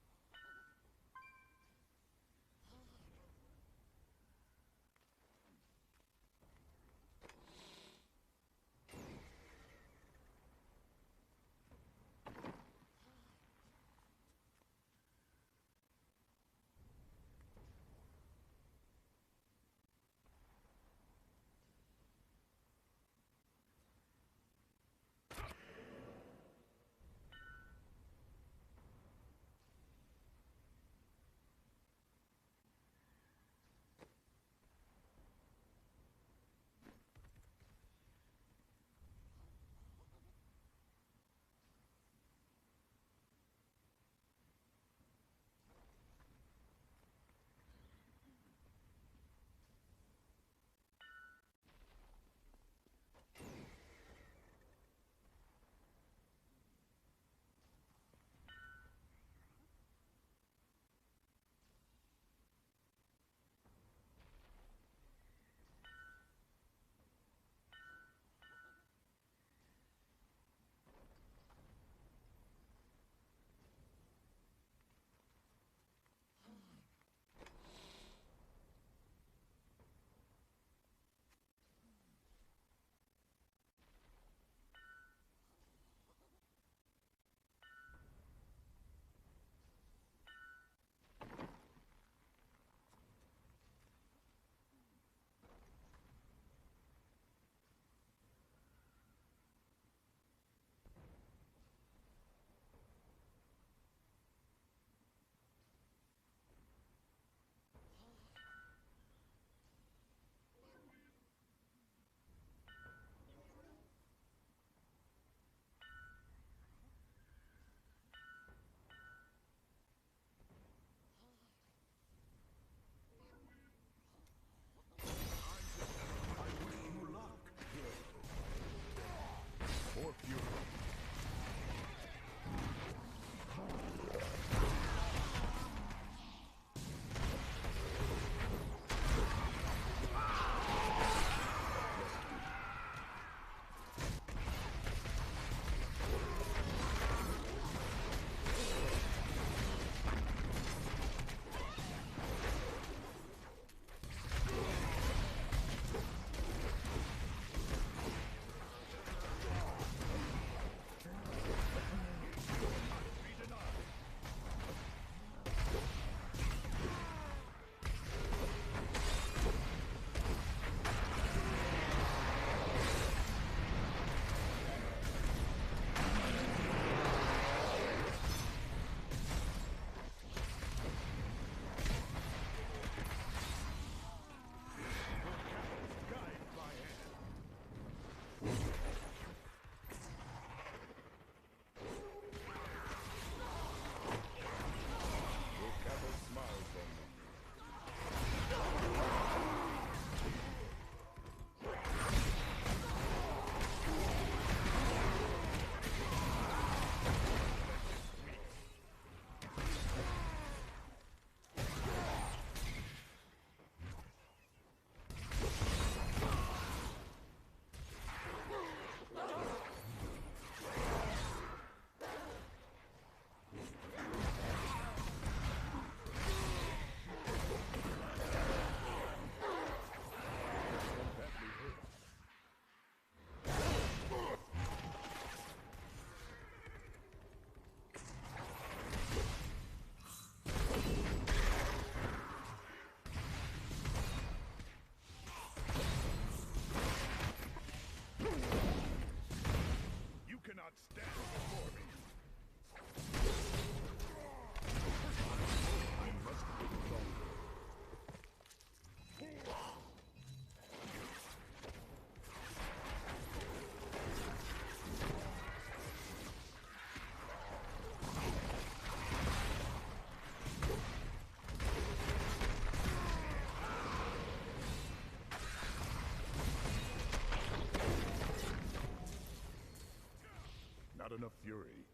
Guardian of Fury.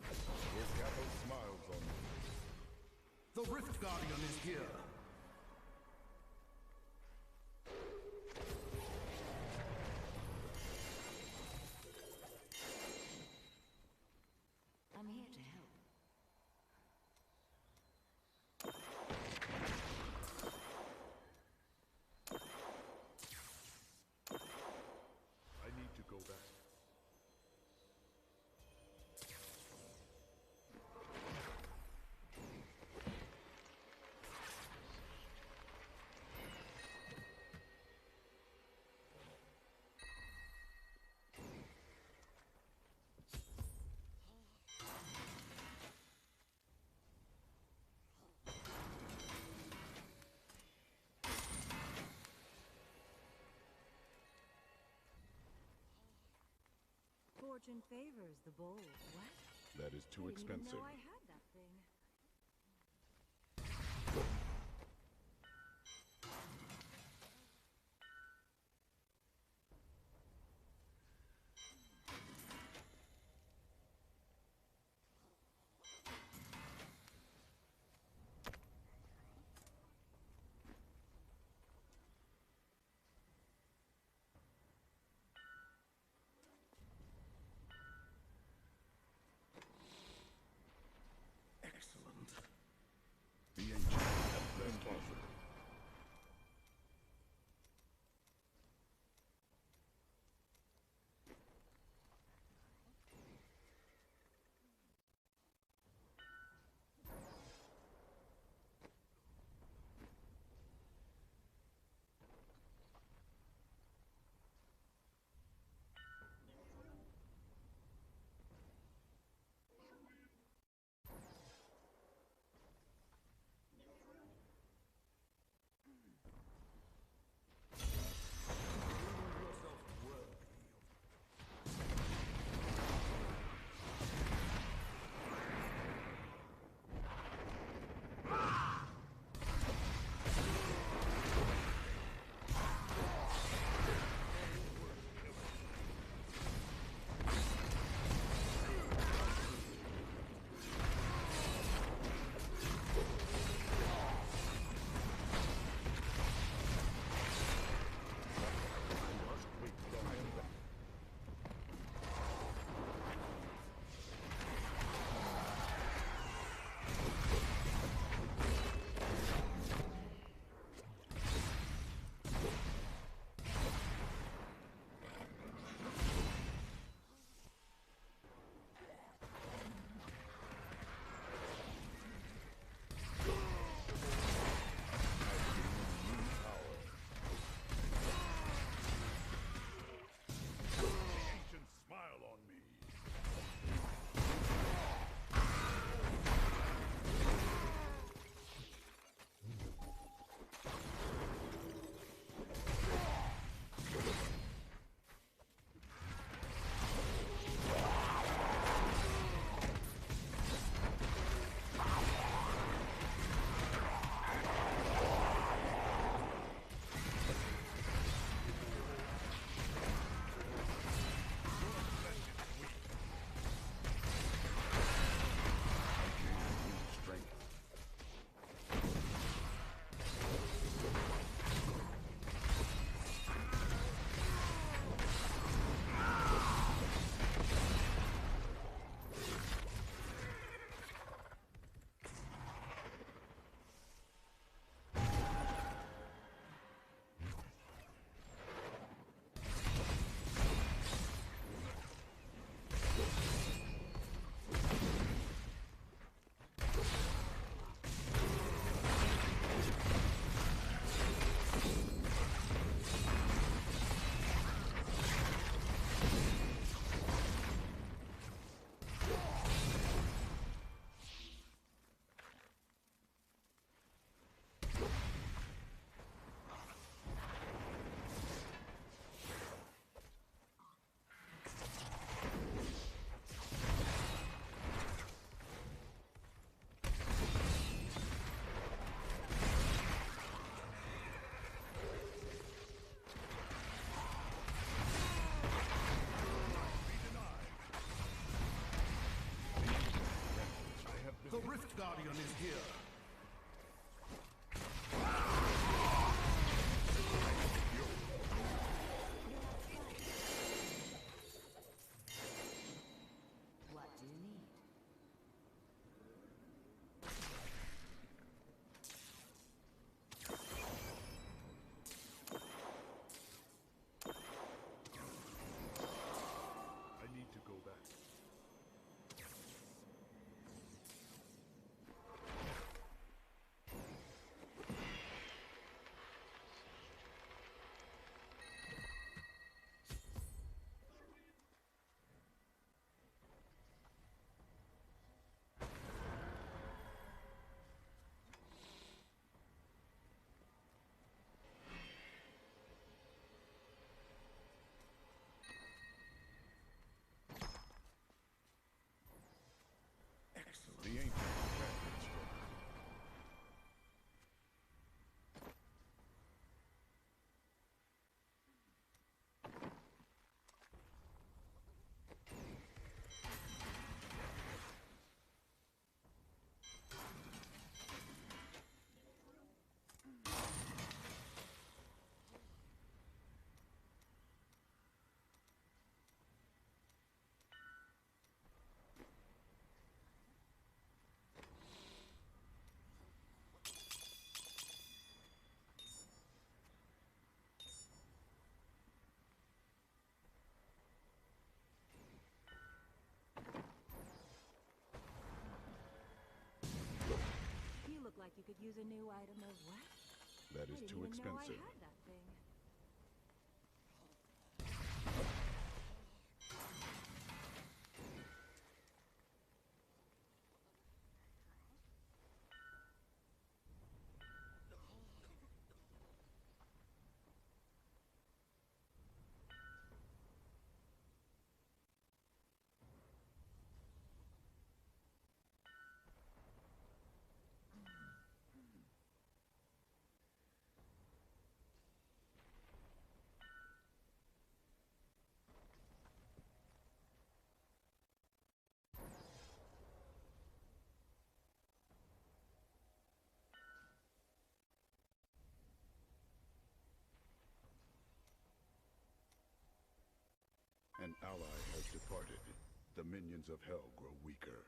He's got those smiles on me. The Rift Guardian is here. I'm here to help. I need to go back. Fortune favors the bold. What? That is too I didn't even expensive. know I had that thing. Guardian is here. What do you need? I need to go back. The ancient have been stronger. You look like you could use a new item of what? That I is didn't too even know I expensive. had that thing. An ally has departed. The minions of hell grow weaker.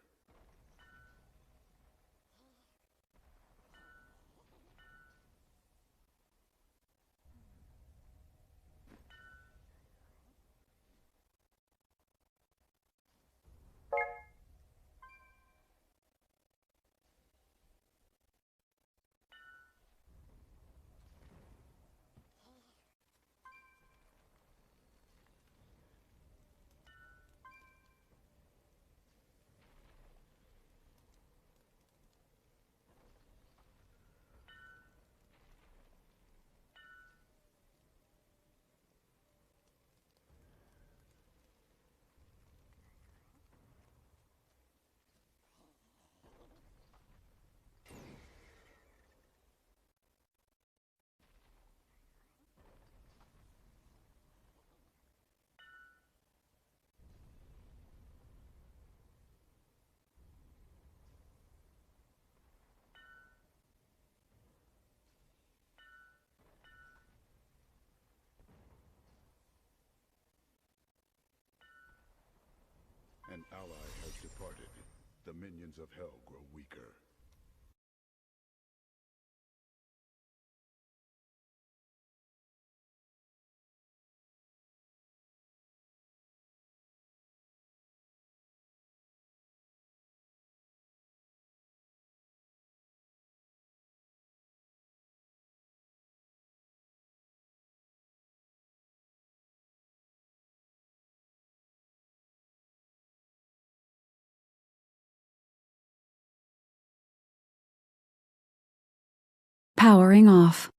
An ally has departed. The minions of hell grow weaker. Powering off.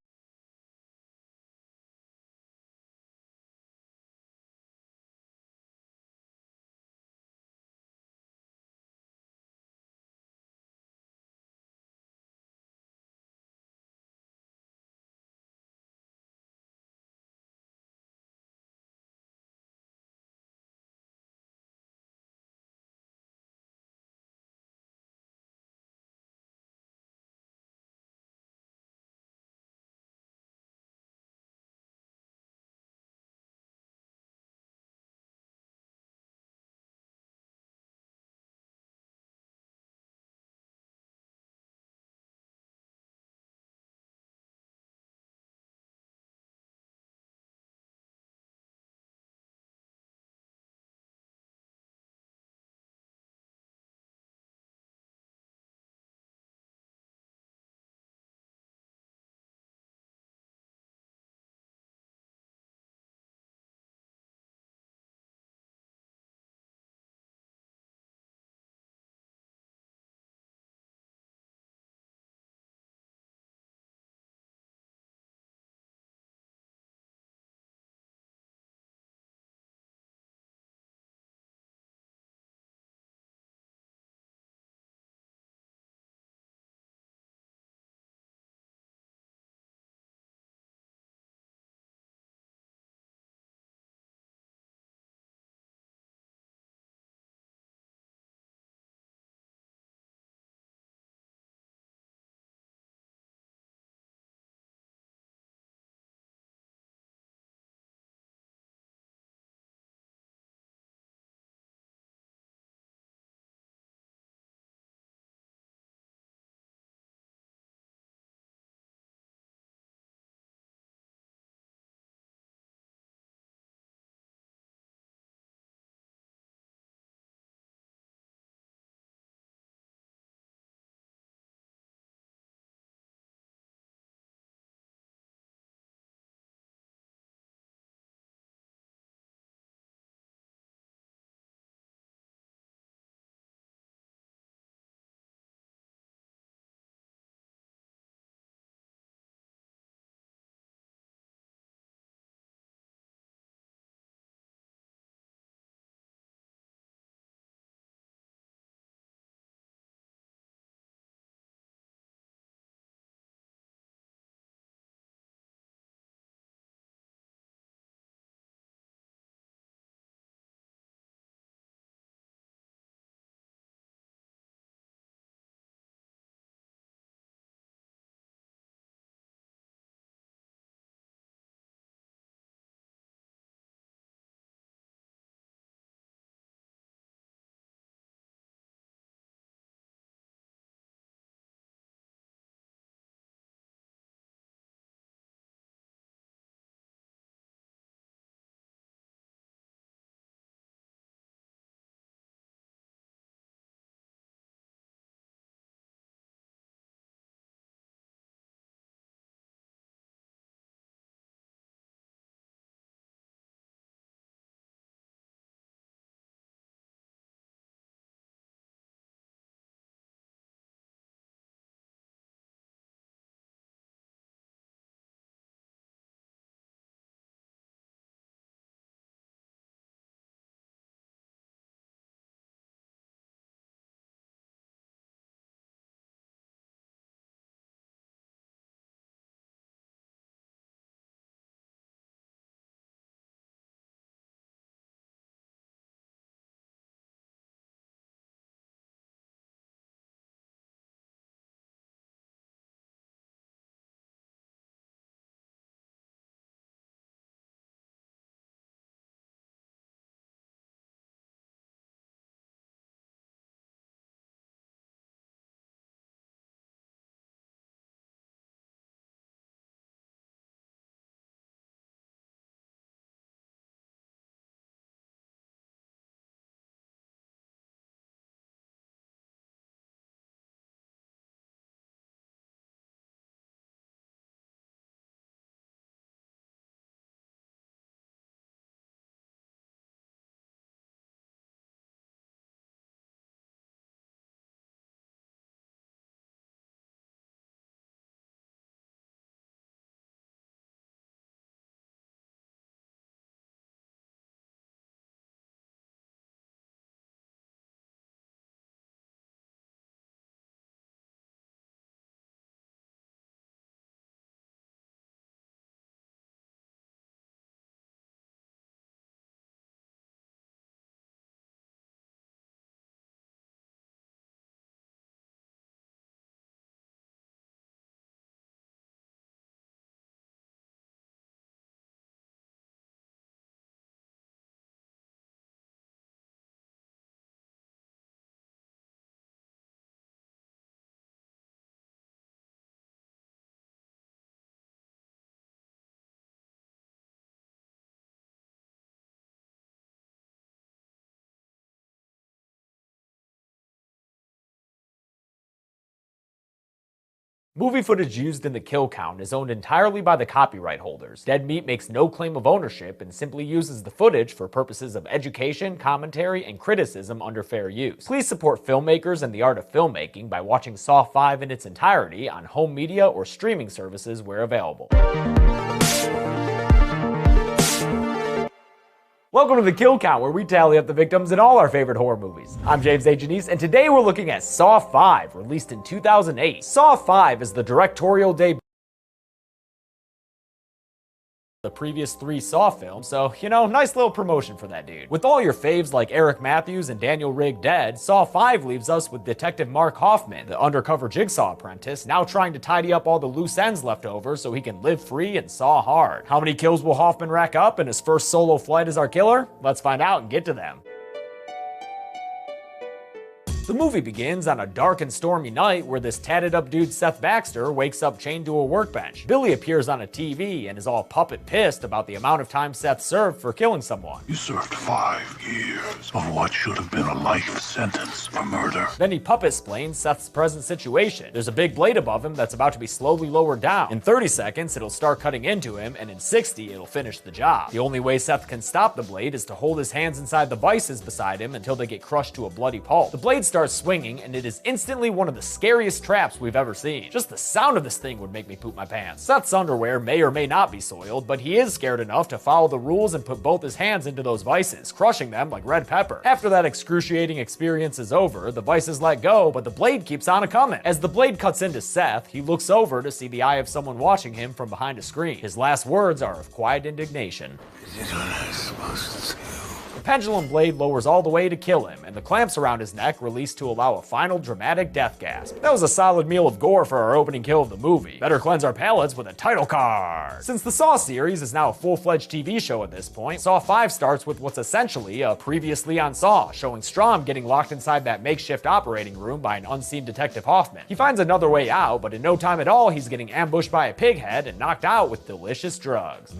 Movie footage used in the kill count is owned entirely by the copyright holders. Dead Meat makes no claim of ownership and simply uses the footage for purposes of education, commentary, and criticism under fair use. Please support filmmakers and the art of filmmaking by watching Saw 5 in its entirety on home media or streaming services where available. Welcome to the Kill Count, where we tally up the victims in all our favorite horror movies. I'm James A. Janice, and today we're looking at Saw 5, released in 2008. Saw 5 is the directorial debut the previous 3 Saw films, so, nice little promotion for that dude. With all your faves like Eric Matthews and Daniel Rigg dead, Saw 5 leaves us with Detective Mark Hoffman, the undercover Jigsaw apprentice, now trying to tidy up all the loose ends left over so he can live free and saw hard. How many kills will Hoffman rack up in his first solo flight as our killer? Let's find out and get to them. The movie begins on a dark and stormy night where this tatted up dude Seth Baxter wakes up chained to a workbench. Billy appears on a TV and is all puppet pissed about the amount of time Seth served for killing someone. You served 5 years of what should have been a life sentence for murder. Then he puppet-splains Seth's present situation. There's a big blade above him that's about to be slowly lowered down. In 30 seconds, it'll start cutting into him, and in 60, it'll finish the job. The only way Seth can stop the blade is to hold his hands inside the vices beside him until they get crushed to a bloody pulp. The blade starts swinging, and it is instantly one of the scariest traps we've ever seen. Just the sound of this thing would make me poop my pants. Seth's underwear may or may not be soiled, but he is scared enough to follow the rules and put both his hands into those vices, crushing them like red pepper. After that excruciating experience is over, the vices let go, but the blade keeps on a-coming. As the blade cuts into Seth, he looks over to see the eye of someone watching him from behind a screen. His last words are of quiet indignation. Is it what I'm supposed to do? The pendulum blade lowers all the way to kill him, and the clamps around his neck release to allow a final dramatic death gasp. That was a solid meal of gore for our opening kill of the movie. Better cleanse our palates with a title card. Since the Saw series is now a full-fledged TV show at this point, Saw 5 starts with what's essentially a previously on Saw, showing Strom getting locked inside that makeshift operating room by an unseen Detective Hoffman. He finds another way out, but in no time at all, he's getting ambushed by a pig head and knocked out with delicious drugs.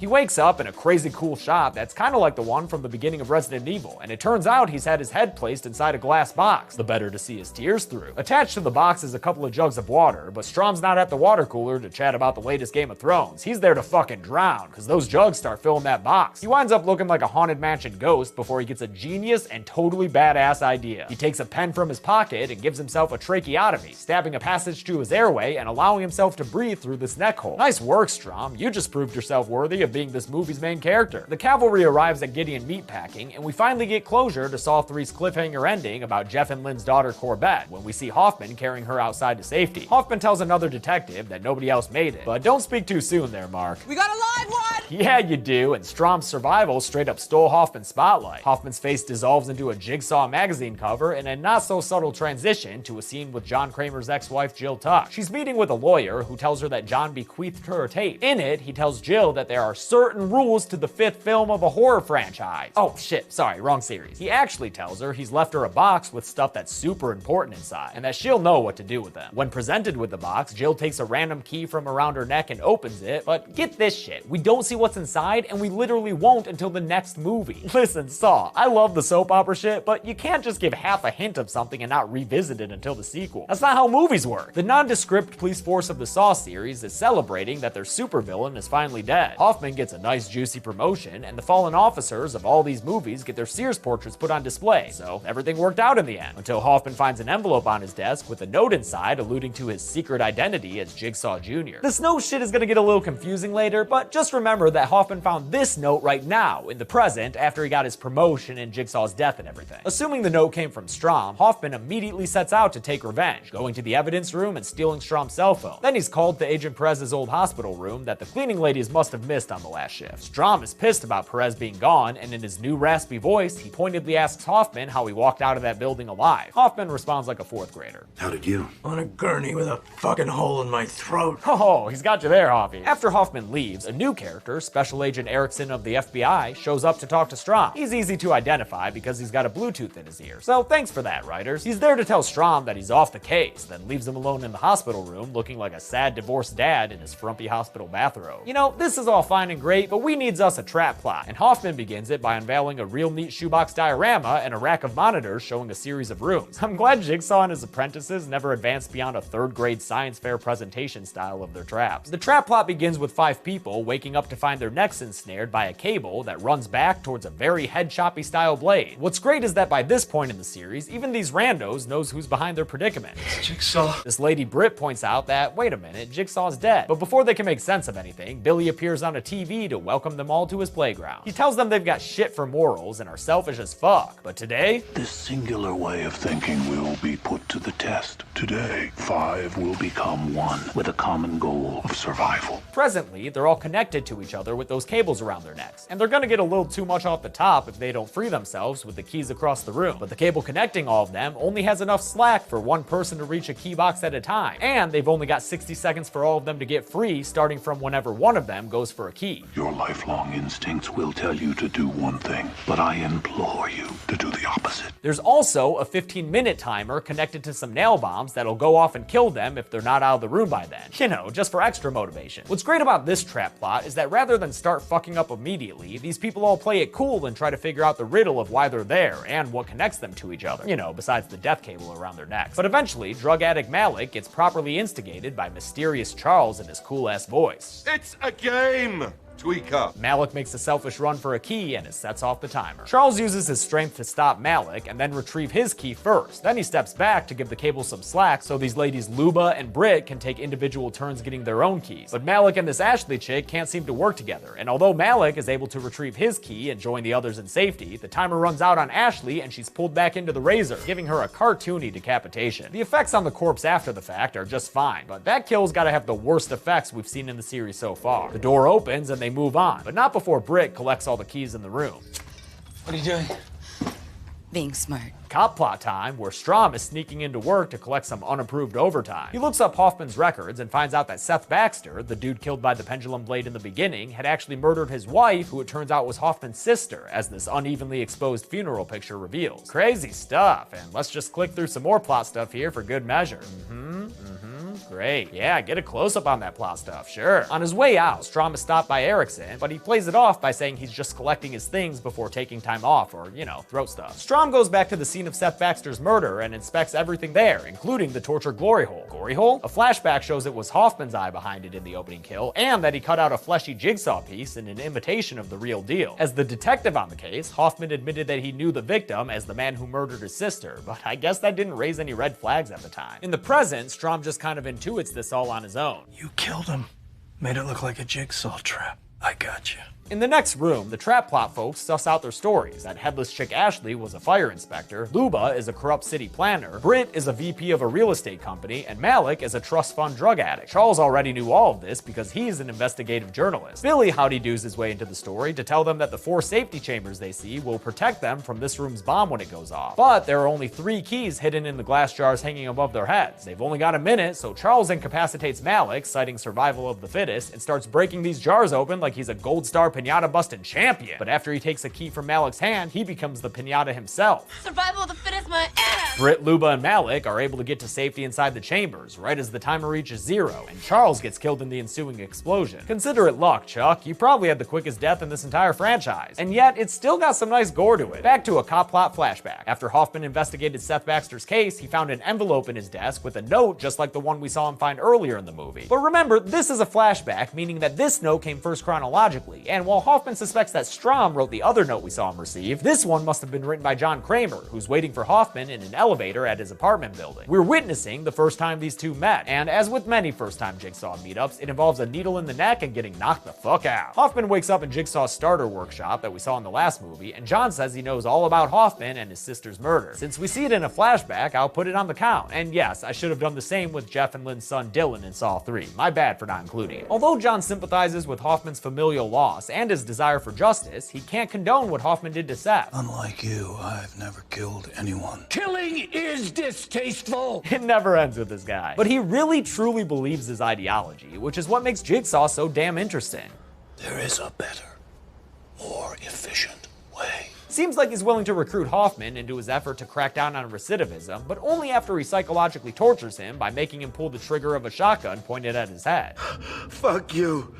He wakes up in a crazy cool shot that's kind of like the one from the beginning of Resident Evil, and it turns out he's had his head placed inside a glass box, the better to see his tears through. Attached to the box is a couple of jugs of water, but Strom's not at the water cooler to chat about the latest Game of Thrones. He's there to fucking drown, because those jugs start filling that box. He winds up looking like a Haunted Mansion ghost before he gets a genius and totally badass idea. He takes a pen from his pocket and gives himself a tracheotomy, stabbing a passage to his airway and allowing himself to breathe through this neck hole. Nice work, Strom. You just proved yourself worthy of being this movie's main character. The cavalry arrives at Gideon Meatpacking, and we finally get closure to Saw 3's cliffhanger ending about Jeff and Lynn's daughter Corbett, when we see Hoffman carrying her outside to safety. Hoffman tells another detective that nobody else made it, but don't speak too soon there, Mark. We got a live one! Yeah, you do, and Strom's survival straight up stole Hoffman's spotlight. Hoffman's face dissolves into a Jigsaw magazine cover in a not-so-subtle transition to a scene with John Kramer's ex-wife Jill Tuck. She's meeting with a lawyer who tells her that John bequeathed her a tape. In it, he tells Jill that there are certain rules to the 5th film of a horror franchise. Oh shit, sorry, wrong series. He actually tells her he's left her a box with stuff that's super important inside, and that she'll know what to do with them. When presented with the box, Jill takes a random key from around her neck and opens it, but get this shit, we don't see what's inside, and we literally won't until the next movie. Listen, Saw, I love the soap opera shit, but you can't just give half a hint of something and not revisit it until the sequel. That's not how movies work. The nondescript police force of the Saw series is celebrating that their supervillain is finally dead. Hoffman gets a nice juicy promotion, and the fallen officers of all these movies get their Sears portraits put on display, so everything worked out in the end, until Hoffman finds an envelope on his desk with a note inside alluding to his secret identity as Jigsaw Jr. This note shit is gonna get a little confusing later, but just remember that Hoffman found this note right now, in the present, after he got his promotion and Jigsaw's death and everything. Assuming the note came from Strom, Hoffman immediately sets out to take revenge, going to the evidence room and stealing Strom's cell phone. Then he's called to Agent Perez's old hospital room that the cleaning ladies must have missed on the last shift. Strom is pissed about Perez being gone, and in his new raspy voice, he pointedly asks Hoffman how he walked out of that building alive. Hoffman responds like a 4th grader. How did you? On a gurney with a fucking hole in my throat. Oh, he's got you there, Hoffy. After Hoffman leaves, a new character, Special Agent Erickson of the FBI, shows up to talk to Strom. He's easy to identify because he's got a Bluetooth in his ear, so thanks for that, writers. He's there to tell Strom that he's off the case, then leaves him alone in the hospital room looking like a sad divorced dad in his frumpy hospital bathrobe. You know, this is all fine and great, but we needs us a trap plot, and Hoffman begins it by unveiling a real neat shoebox diorama and a rack of monitors showing a series of rooms. I'm glad Jigsaw and his apprentices never advanced beyond a third-grade science fair presentation style of their traps. The trap plot begins with 5 people waking up to find their necks ensnared by a cable that runs back towards a very head-choppy style blade. What's great is that by this point in the series, even these randos knows who's behind their predicament. Jigsaw. This lady Britt points out that, wait a minute, Jigsaw's dead. But before they can make sense of anything, Billy appears on a TV to welcome them all to his playground. He tells them they've got shit for morals and are selfish as fuck. But today, This singular way of thinking will be put to the test. Today, 5 will become 1 with a common goal of survival. presently, they're all connected to each other with those cables around their necks. And they're gonna get a little too much off the top if they don't free themselves with the keys across the room. But the cable connecting all of them only has enough slack for one person to reach a key box at a time. And they've only got 60 seconds for all of them to get free, starting from whenever one of them goes for a key. Your lifelong instincts will tell you to do one thing, but I implore you to do the opposite. There's also a 15-minute timer connected to some nail bombs that'll go off and kill them if they're not out of the room by then. You know, just for extra motivation. What's great about this trap plot is that rather than start fucking up immediately, these people all play it cool and try to figure out the riddle of why they're there and what connects them to each other. You know, besides the death cable around their necks. But eventually, drug addict Malik gets properly instigated by mysterious Charles in his cool-ass voice. It's a game! Tweaker. Malik makes a selfish run for a key and it sets off the timer. Charles uses his strength to stop Malik and then retrieve his key first. Then he steps back to give the cable some slack so these ladies Luba and Britt can take individual turns getting their own keys. But Malik and this Ashley chick can't seem to work together, and although Malik is able to retrieve his key and join the others in safety, the timer runs out on Ashley and she's pulled back into the razor, giving her a cartoony decapitation. The effects on the corpse after the fact are just fine, but that kill's gotta have the worst effects we've seen in the series so far. The door opens and they move on, but not before Britt collects all the keys in the room. What are you doing? Being smart. Cop plot time, where Strom is sneaking into work to collect some unapproved overtime. He looks up Hoffman's records and finds out that Seth Baxter, the dude killed by the pendulum blade in the beginning, had actually murdered his wife, who it turns out was Hoffman's sister, as this unevenly exposed funeral picture reveals. Crazy stuff, and let's just click through some more plot stuff here for good measure. Great. Yeah, get a close-up on that plot stuff, sure. On his way out, Strom is stopped by Erickson, but he plays it off by saying he's just collecting his things before taking time off, or, you know, throat stuff. Strom goes back to the scene of Seth Baxter's murder and inspects everything there, including the tortured glory hole. Glory hole? A flashback shows it was Hoffman's eye behind it in the opening kill, and that he cut out a fleshy jigsaw piece in an imitation of the real deal. As the detective on the case, Hoffman admitted that he knew the victim as the man who murdered his sister, but I guess that didn't raise any red flags at the time. In the present, Strom just kind of intuits this all on his own. You killed him. Made it look like a jigsaw trap. I got you. In the next room, the trap plot folks suss out their stories. That headless chick Ashley was a fire inspector, Luba is a corrupt city planner, Britt is a VP of a real estate company, and Malik is a trust fund drug addict. Charles already knew all of this because he's an investigative journalist. Billy howdy-doos his way into the story to tell them that the 4 safety chambers they see will protect them from this room's bomb when it goes off. But there are only 3 keys hidden in the glass jars hanging above their heads. They've only got a minute, so Charles incapacitates Malik, citing survival of the fittest, and starts breaking these jars open like he's a gold star pinata busting champion. But after he takes a key from Malik's hand, he becomes the pinata himself. Survival of the fittest, my ass! Britt, Luba, and Malik are able to get to safety inside the chambers, right as the timer reaches 0, and Charles gets killed in the ensuing explosion. Consider it luck, Chuck. You probably had the quickest death in this entire franchise. And yet, it's still got some nice gore to it. Back to a cop plot flashback. After Hoffman investigated Seth Baxter's case, he found an envelope in his desk with a note just like the one we saw him find earlier in the movie. But remember, this is a flashback, meaning that this note came first chronologically, and while Hoffman suspects that Strom wrote the other note we saw him receive, this one must have been written by John Kramer, who's waiting for Hoffman in an elevator at his apartment building. We're witnessing the first time these two met, and as with many first-time Jigsaw meetups, it involves a needle in the neck and getting knocked the fuck out. Hoffman wakes up in Jigsaw's starter workshop that we saw in the last movie, and John says he knows all about Hoffman and his sister's murder. Since we see it in a flashback, I'll put it on the count. And yes, I should have done the same with Jeff and Lynn's son Dylan in Saw 3. My bad for not including it. Although John sympathizes with Hoffman's familial loss and his desire for justice, he can't condone what Hoffman did to Seth. Unlike you, I've never killed anyone. Killing is distasteful. It never ends with this guy. But he really truly believes his ideology, which is what makes Jigsaw so damn interesting. There is a better, more efficient way. Seems like he's willing to recruit Hoffman into his effort to crack down on recidivism, but only after he psychologically tortures him by making him pull the trigger of a shotgun pointed at his head. Fuck you.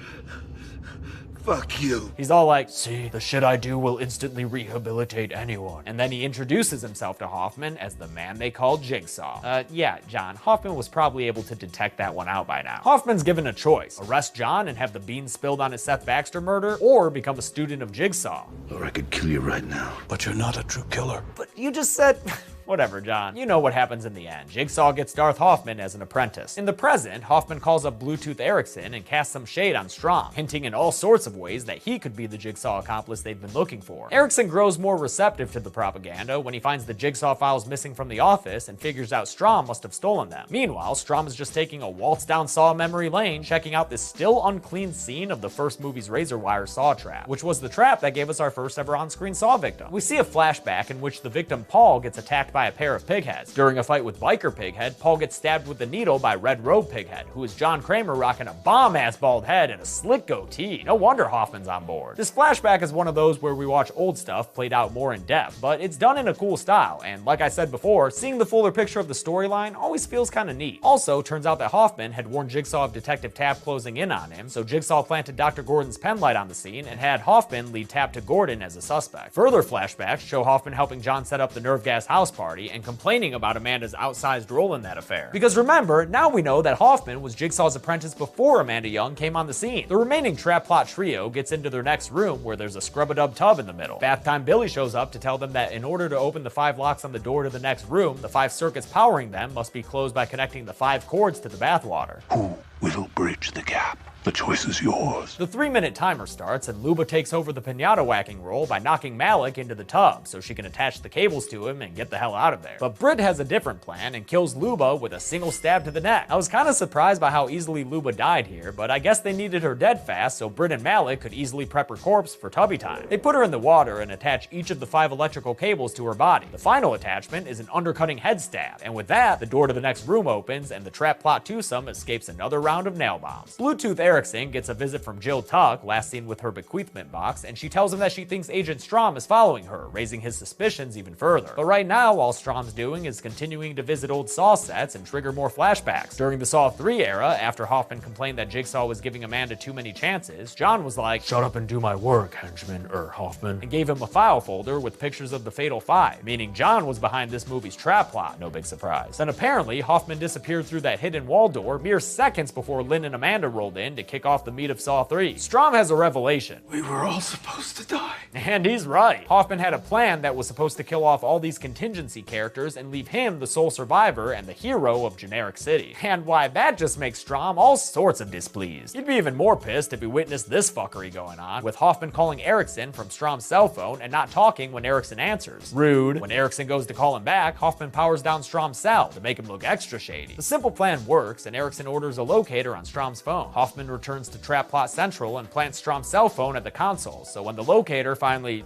Fuck you. He's all like, see, the shit I do will instantly rehabilitate anyone. And then he introduces himself to Hoffman as the man they call Jigsaw. Yeah, John, Hoffman was probably able to detect that one out by now. Hoffman's given a choice: arrest John and have the beans spilled on his Seth Baxter murder, or become a student of Jigsaw. Or I could kill you right now. But you're not a true killer. But you just said... Whatever, John. You know what happens in the end. Jigsaw gets Darth Hoffman as an apprentice. In the present, Hoffman calls up Bluetooth Erickson and casts some shade on Strom, hinting in all sorts of ways that he could be the Jigsaw accomplice they've been looking for. Erickson grows more receptive to the propaganda when he finds the Jigsaw files missing from the office and figures out Strom must have stolen them. Meanwhile, Strom is just taking a waltz down Saw memory lane, checking out this still unclean scene of the first movie's razor wire Saw trap, which was the trap that gave us our first ever on-screen Saw victim. We see a flashback in which the victim Paul gets attacked by a pair of pigheads. During a fight with Biker Pighead, Paul gets stabbed with the needle by Red Robe Pighead, who is John Kramer rocking a bomb-ass bald head and a slick goatee. No wonder Hoffman's on board. This flashback is one of those where we watch old stuff played out more in depth, but it's done in a cool style, and like I said before, seeing the fuller picture of the storyline always feels kinda neat. Also, turns out that Hoffman had warned Jigsaw of Detective Tapp closing in on him, so Jigsaw planted Dr. Gordon's penlight on the scene and had Hoffman lead Tapp to Gordon as a suspect. Further flashbacks show Hoffman helping John set up the nerve gas house party and complaining about Amanda's outsized role in that affair. Because remember, now we know that Hoffman was Jigsaw's apprentice before Amanda Young came on the scene. The remaining trap plot trio gets into their next room where there's a scrub-a-dub tub in the middle. Bath Time Billy shows up to tell them that in order to open the 5 locks on the door to the next room, the 5 circuits powering them must be closed by connecting the 5 cords to the bathwater. Who will bridge the gap? The choice is yours. The 3-minute timer starts and Luba takes over the pinata whacking role by knocking Malik into the tub so she can attach the cables to him and get the hell out of there. But Britt has a different plan and kills Luba with a single stab to the neck. I was kind of surprised by how easily Luba died here, but I guess they needed her dead fast so Britt and Malik could easily prep her corpse for tubby time. They put her in the water and attach each of the 5 electrical cables to her body. The final attachment is an undercutting head stab, and with that, the door to the next room opens and the trap plot twosome escapes another round of nail bombs. Bluetooth Erickson gets a visit from Jill Tuck, last seen with her bequeathment box, and she tells him that she thinks Agent Strom is following her, raising his suspicions even further. But right now, all Strom's doing is continuing to visit old Saw sets and trigger more flashbacks. During the Saw 3 era, after Hoffman complained that Jigsaw was giving Amanda too many chances, John was like, "Shut up and do my work, henchman, Hoffman," and gave him a file folder with pictures of the Fatal 5, meaning John was behind this movie's trap plot, no big surprise. Then apparently, Hoffman disappeared through that hidden wall door mere seconds before Lynn and Amanda rolled in to kick off the meat of Saw 3. Strom has a revelation. We were all supposed to die. And he's right. Hoffman had a plan that was supposed to kill off all these contingency characters and leave him the sole survivor and the hero of Generic City. And why, that just makes Strom all sorts of displeased. He'd be even more pissed if he witnessed this fuckery going on, with Hoffman calling Erickson from Strom's cell phone and not talking when Erickson answers. Rude. When Erickson goes to call him back, Hoffman powers down Strom's cell to make him look extra shady. The simple plan works, and Erickson orders a locator on Strom's phone. Hoffman returns to Trap Plot Central and plants Strom's cell phone at the console, so when the locator finally,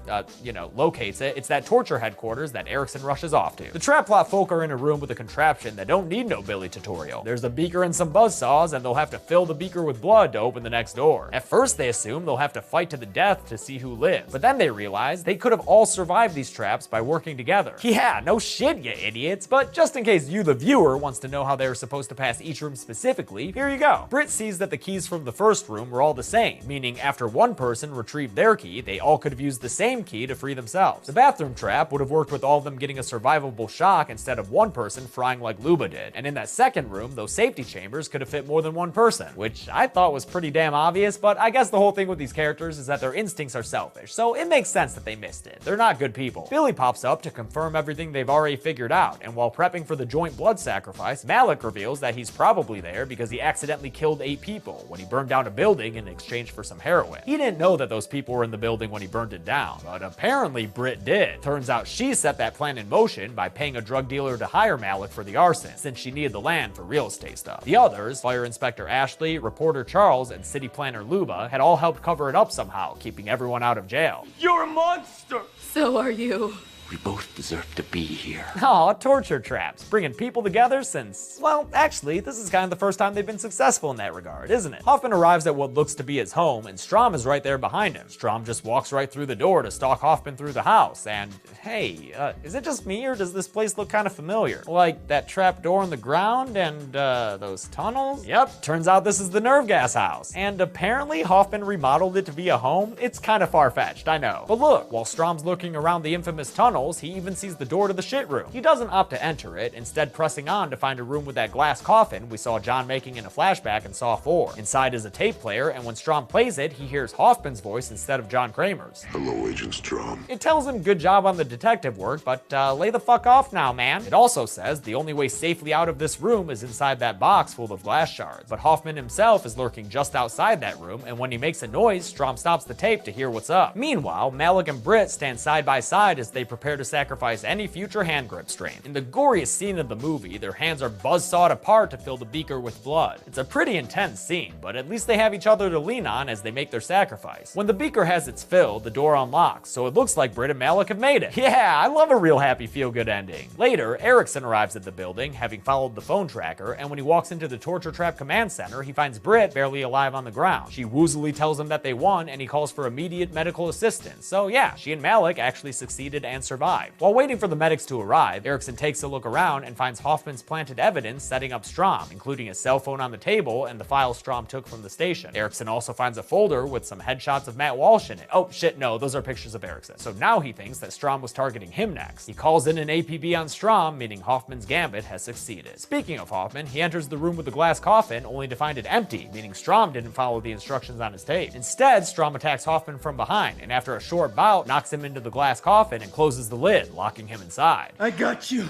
locates it, it's that torture headquarters that Erickson rushes off to. The Trap Plot folk are in a room with a contraption that don't need no Billy tutorial. There's a beaker and some buzzsaws, and they'll have to fill the beaker with blood to open the next door. At first, they assume they'll have to fight to the death to see who lives, but then they realize they could have all survived these traps by working together. Yeah, no shit, you idiots, but just in case you, the viewer, wants to know how they were supposed to pass each room specifically, here you go. Britt sees that the keys from the first room were all the same, meaning after one person retrieved their key, they all could have used the same key to free themselves. The bathroom trap would have worked with all of them getting a survivable shock instead of one person frying like Luba did. And in that second room, those safety chambers could have fit more than one person, which I thought was pretty damn obvious, but I guess the whole thing with these characters is that their instincts are selfish, so it makes sense that they missed it. They're not good people. Billy pops up to confirm everything they've already figured out, and while prepping for the joint blood sacrifice, Malik reveals that he's probably there because he accidentally killed 8 people when he burned down a building in exchange for some heroin. He didn't know that those people were in the building when he burned it down, but apparently Britt did. Turns out she set that plan in motion by paying a drug dealer to hire Malik for the arson, since she needed the land for real estate stuff. The others, Fire Inspector Ashley, Reporter Charles, and City Planner Luba, had all helped cover it up somehow, keeping everyone out of jail. You're a monster! So are you. We both deserve to be here. Aw, torture traps, bringing people together since, well, actually, this is kind of the first time they've been successful in that regard, isn't it? Hoffman arrives at what looks to be his home, and Strom is right there behind him. Strom just walks right through the door to stalk Hoffman through the house, and hey, is it just me or does this place look kind of familiar? Like that trap door in the ground and those tunnels? Yep, turns out this is the nerve gas house. And apparently Hoffman remodeled it to be a home. It's kind of far-fetched, I know. But look, while Strom's looking around the infamous tunnels, he even sees the door to the shit room. He doesn't opt to enter it, instead pressing on to find a room with that glass coffin we saw John making in a flashback in Saw 4. Inside is a tape player, and when Strom plays it, he hears Hoffman's voice instead of John Kramer's. Hello, Agent Strom. It tells him good job on the detective work, but lay the fuck off now, man. It also says the only way safely out of this room is inside that box full of glass shards. But Hoffman himself is lurking just outside that room, and when he makes a noise, Strom stops the tape to hear what's up. Meanwhile, Malik and Britt stand side by side as they prepare to sacrifice any future hand grip strain. In the goriest scene of the movie, their hands are buzzsawed apart to fill the beaker with blood. It's a pretty intense scene, but at least they have each other to lean on as they make their sacrifice. When the beaker has its fill, the door unlocks, so it looks like Britt and Malik have made it. Yeah, I love a real happy feel-good ending. Later, Erickson arrives at the building, having followed the phone tracker, and when he walks into the torture trap command center, he finds Britt barely alive on the ground. She woozily tells him that they won, and he calls for immediate medical assistance. So yeah, she and Malik actually succeeded and survived. While waiting for the medics to arrive, Erickson takes a look around and finds Hoffman's planted evidence setting up Strom, including a cell phone on the table and the files Strom took from the station. Erickson also finds a folder with some headshots of Matt Walsh in it. Oh shit, no, those are pictures of Erickson. So now he thinks that Strom was targeting him next. He calls in an APB on Strom, meaning Hoffman's gambit has succeeded. Speaking of Hoffman, he enters the room with the glass coffin only to find it empty, meaning Strom didn't follow the instructions on his tape. Instead, Strom attacks Hoffman from behind, and after a short bout, knocks him into the glass coffin and closes the lid, locking him inside. I got you,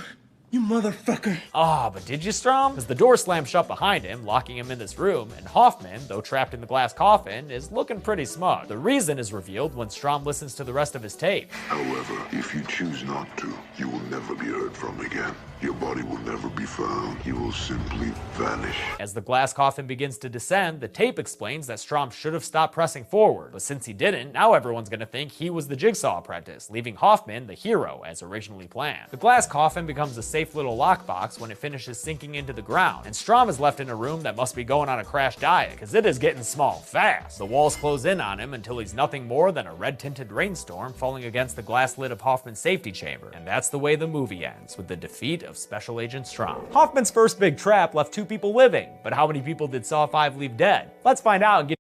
you motherfucker. Ah, but did you, Strom? Because the door slams shut behind him, locking him in this room, and Hoffman, though trapped in the glass coffin, is looking pretty smug. The reason is revealed when Strom listens to the rest of his tape. However, if you choose not to, you will never be heard from again. Your body will never be found. You will simply vanish. As the glass coffin begins to descend, the tape explains that Strom should have stopped pressing forward, but since he didn't, now everyone's gonna think he was the Jigsaw apprentice, leaving Hoffman the hero as originally planned. The glass coffin becomes a safe little lockbox when it finishes sinking into the ground, and Strom is left in a room that must be going on a crash diet, because it is getting small fast. The walls close in on him until he's nothing more than a red-tinted rainstorm falling against the glass lid of Hoffman's safety chamber, and that's the way the movie ends, with the defeat of Special Agent Strom. Hoffman's first big trap left 2 people living, but how many people did Saw 5 leave dead? Let's find out and get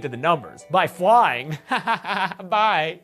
to the numbers by flying. Bye.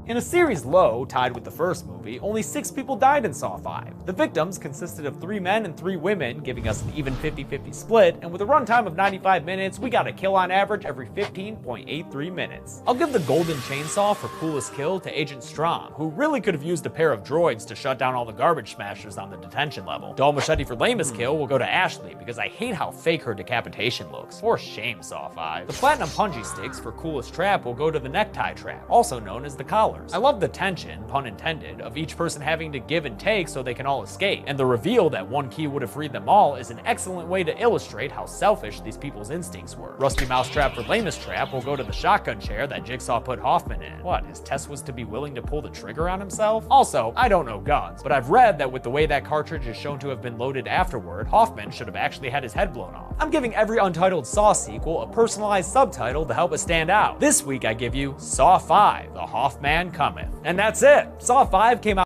In a series low, tied with the first movie, only 6 people died in Saw 5. The victims consisted of 3 men and 3 women, giving us an even 50-50 split, and with a runtime of 95 minutes, we got a kill on average every 15.83 minutes. I'll give the golden chainsaw for coolest kill to Agent Strom, who really could have used a pair of droids to shut down all the garbage smashers on the detention level. Dull machete for lamest kill will go to Ashley, because I hate how fake her decapitation looks. For shame, Saw 5. The platinum punji sticks for coolest trap will go to the necktie trap, also known as the collar. I love the tension, pun intended, of each person having to give and take so they can all escape, and the reveal that one key would have freed them all is an excellent way to illustrate how selfish these people's instincts were. Rusty mousetrap for lamest trap will go to the shotgun chair that Jigsaw put Hoffman in. What, his test was to be willing to pull the trigger on himself? Also, I don't know guns, but I've read that with the way that cartridge is shown to have been loaded afterward, Hoffman should have actually had his head blown off. I'm giving every Untitled Saw sequel a personalized subtitle to help it stand out. This week I give you Saw 5, The Hoffman Cometh. And that's it! Saw 5 came out.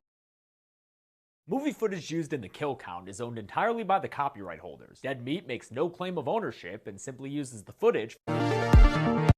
Movie footage used in the kill count is owned entirely by the copyright holders. Dead Meat makes no claim of ownership and simply uses the footage.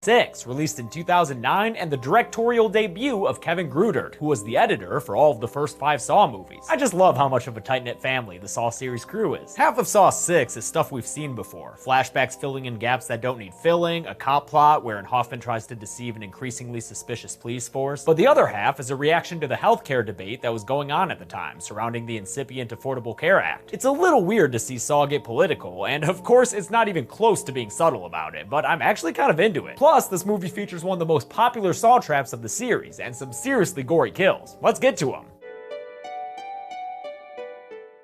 6, released in 2009, and the directorial debut of Kevin Grudert, who was the editor for all of the first 5 Saw movies. I just love how much of a tight-knit family the Saw series crew is. Half of Saw 6 is stuff we've seen before, flashbacks filling in gaps that don't need filling, a cop plot wherein Hoffman tries to deceive an increasingly suspicious police force, but the other half is a reaction to the healthcare debate that was going on at the time, surrounding the incipient Affordable Care Act. It's a little weird to see Saw get political, and of course it's not even close to being subtle about it, but I'm actually kind of into it. Plus, this movie features one of the most popular Saw traps of the series, and some seriously gory kills. Let's get to them.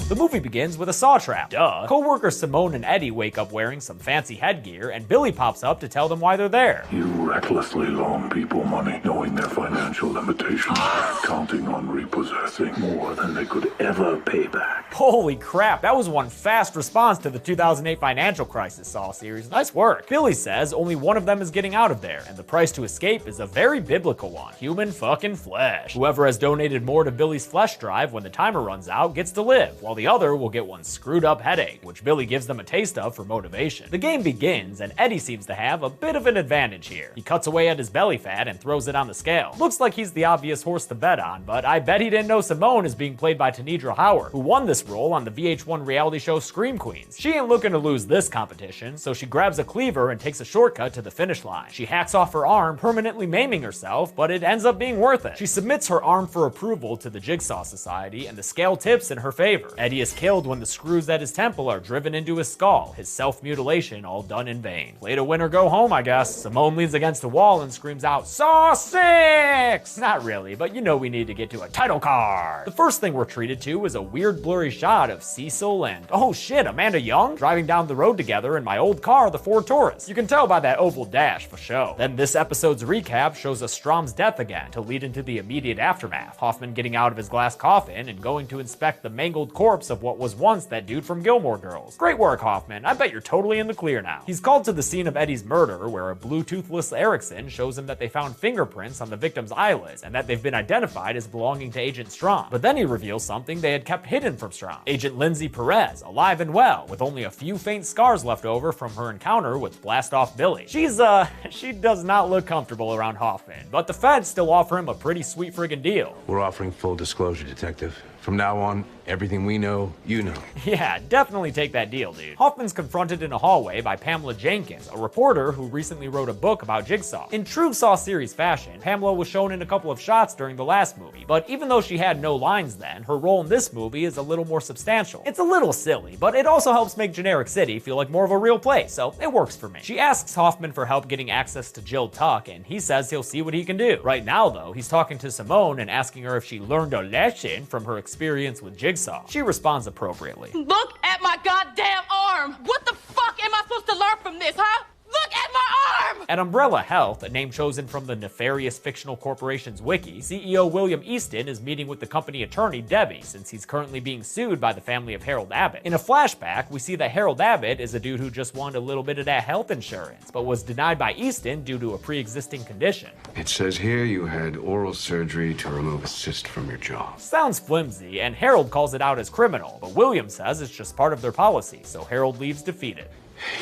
The movie begins with a saw trap. Duh. Co-workers Simone and Eddie wake up wearing some fancy headgear, and Billy pops up to tell them why they're there. You recklessly loan people money, knowing their financial limitations, counting on repossessing more than they could ever pay back. Holy crap, that was one fast response to the 2008 financial crisis Saw series. Nice work. Billy says only one of them is getting out of there, and the price to escape is a very biblical one. Human fucking flesh. Whoever has donated more to Billy's flesh drive when the timer runs out gets to live, while the other will get one screwed up headache, which Billy gives them a taste of for motivation. The game begins, and Eddie seems to have a bit of an advantage here. He cuts away at his belly fat and throws it on the scale. Looks like he's the obvious horse to bet on, but I bet he didn't know Simone is being played by Tanedra Howard, who won this role on the VH1 reality show Scream Queens. She ain't looking to lose this competition, so she grabs a cleaver and takes a shortcut to the finish line. She hacks off her arm, permanently maiming herself, but it ends up being worth it. She submits her arm for approval to the Jigsaw Society, and the scale tips in her favor. Eddie is killed when the screws at his temple are driven into his skull, his self-mutilation all done in vain. Play to win or go home, I guess. Simone leans against a wall and screams out, "Saw 6!" Not really, but you know we need to get to a title card. The first thing we're treated to is a weird blurry shot of Cecil and, oh shit, Amanda Young driving down the road together in my old car, the Ford Taurus. You can tell by that oval dash for show. Then this episode's recap shows us Strom's death again to lead into the immediate aftermath. Hoffman getting out of his glass coffin and going to inspect the mangled corpse of what was once that dude from Gilmore Girls. Great work, Hoffman. I bet you're totally in the clear now. He's called to the scene of Eddie's murder, where a Bluetoothless Erickson shows him that they found fingerprints on the victim's eyelids and that they've been identified as belonging to Agent Strom. But then he reveals something they had kept hidden from Strom. Agent Lindsay Perez, alive and well, with only a few faint scars left over from her encounter with Blastoff Billy. She does not look comfortable around Hoffman, but the feds still offer him a pretty sweet friggin' deal. We're offering full disclosure, Detective. From now on, everything we know, you know. Yeah, definitely take that deal, dude. Hoffman's confronted in a hallway by Pamela Jenkins, a reporter who recently wrote a book about Jigsaw. In true Saw series fashion, Pamela was shown in a couple of shots during the last movie, but even though she had no lines then, her role in this movie is a little more substantial. It's a little silly, but it also helps make Generic City feel like more of a real place, so it works for me. She asks Hoffman for help getting access to Jill Tuck, and he says he'll see what he can do. Right now, though, he's talking to Simone and asking her if she learned a lesson from her experience with Jigsaw. She responds appropriately. Look at my goddamn arm! What the fuck am I supposed to learn from this, huh? Look at my arm! At Umbrella Health, a name chosen from the nefarious fictional corporation's wiki, CEO William Easton is meeting with the company attorney Debbie, since he's currently being sued by the family of Harold Abbott. In a flashback, we see that Harold Abbott is a dude who just wanted a little bit of that health insurance, but was denied by Easton due to a pre-existing condition. It says here you had oral surgery to remove a cyst from your jaw. Sounds flimsy, and Harold calls it out as criminal, but William says it's just part of their policy, so Harold leaves defeated.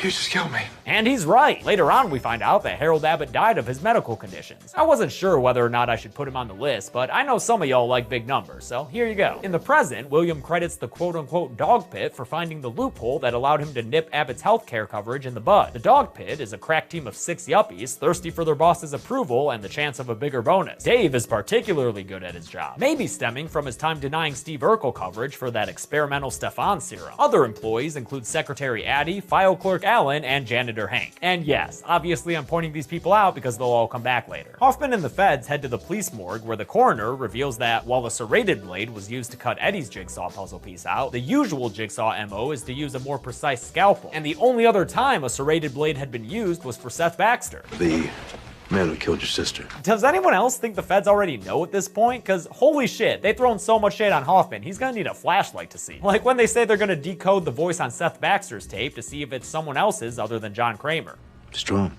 You just killed me. And he's right. Later on, we find out that Harold Abbott died of his medical conditions. I wasn't sure whether or not I should put him on the list, but I know some of y'all like big numbers, so here you go. In the present, William credits the quote-unquote dog pit for finding the loophole that allowed him to nip Abbott's healthcare coverage in the bud. The dog pit is a crack team of 6 yuppies thirsty for their boss's approval and the chance of a bigger bonus. Dave is particularly good at his job, maybe stemming from his time denying Steve Urkel coverage for that experimental Stefan serum. Other employees include Secretary Addie, File Clerk Alan, and Janitor Hank. And yes, obviously I'm pointing these people out because they'll all come back later. Hoffman and the feds head to the police morgue where the coroner reveals that while the serrated blade was used to cut Eddie's jigsaw puzzle piece out, the usual jigsaw MO is to use a more precise scalpel. And the only other time a serrated blade had been used was for Seth Baxter, The man who killed your sister. Does anyone else think the feds already know at this point? Cause holy shit, they've thrown so much shade on Hoffman, he's gonna need a flashlight to see. Like when they say they're gonna decode the voice on Seth Baxter's tape to see if it's someone else's other than John Kramer. Strong.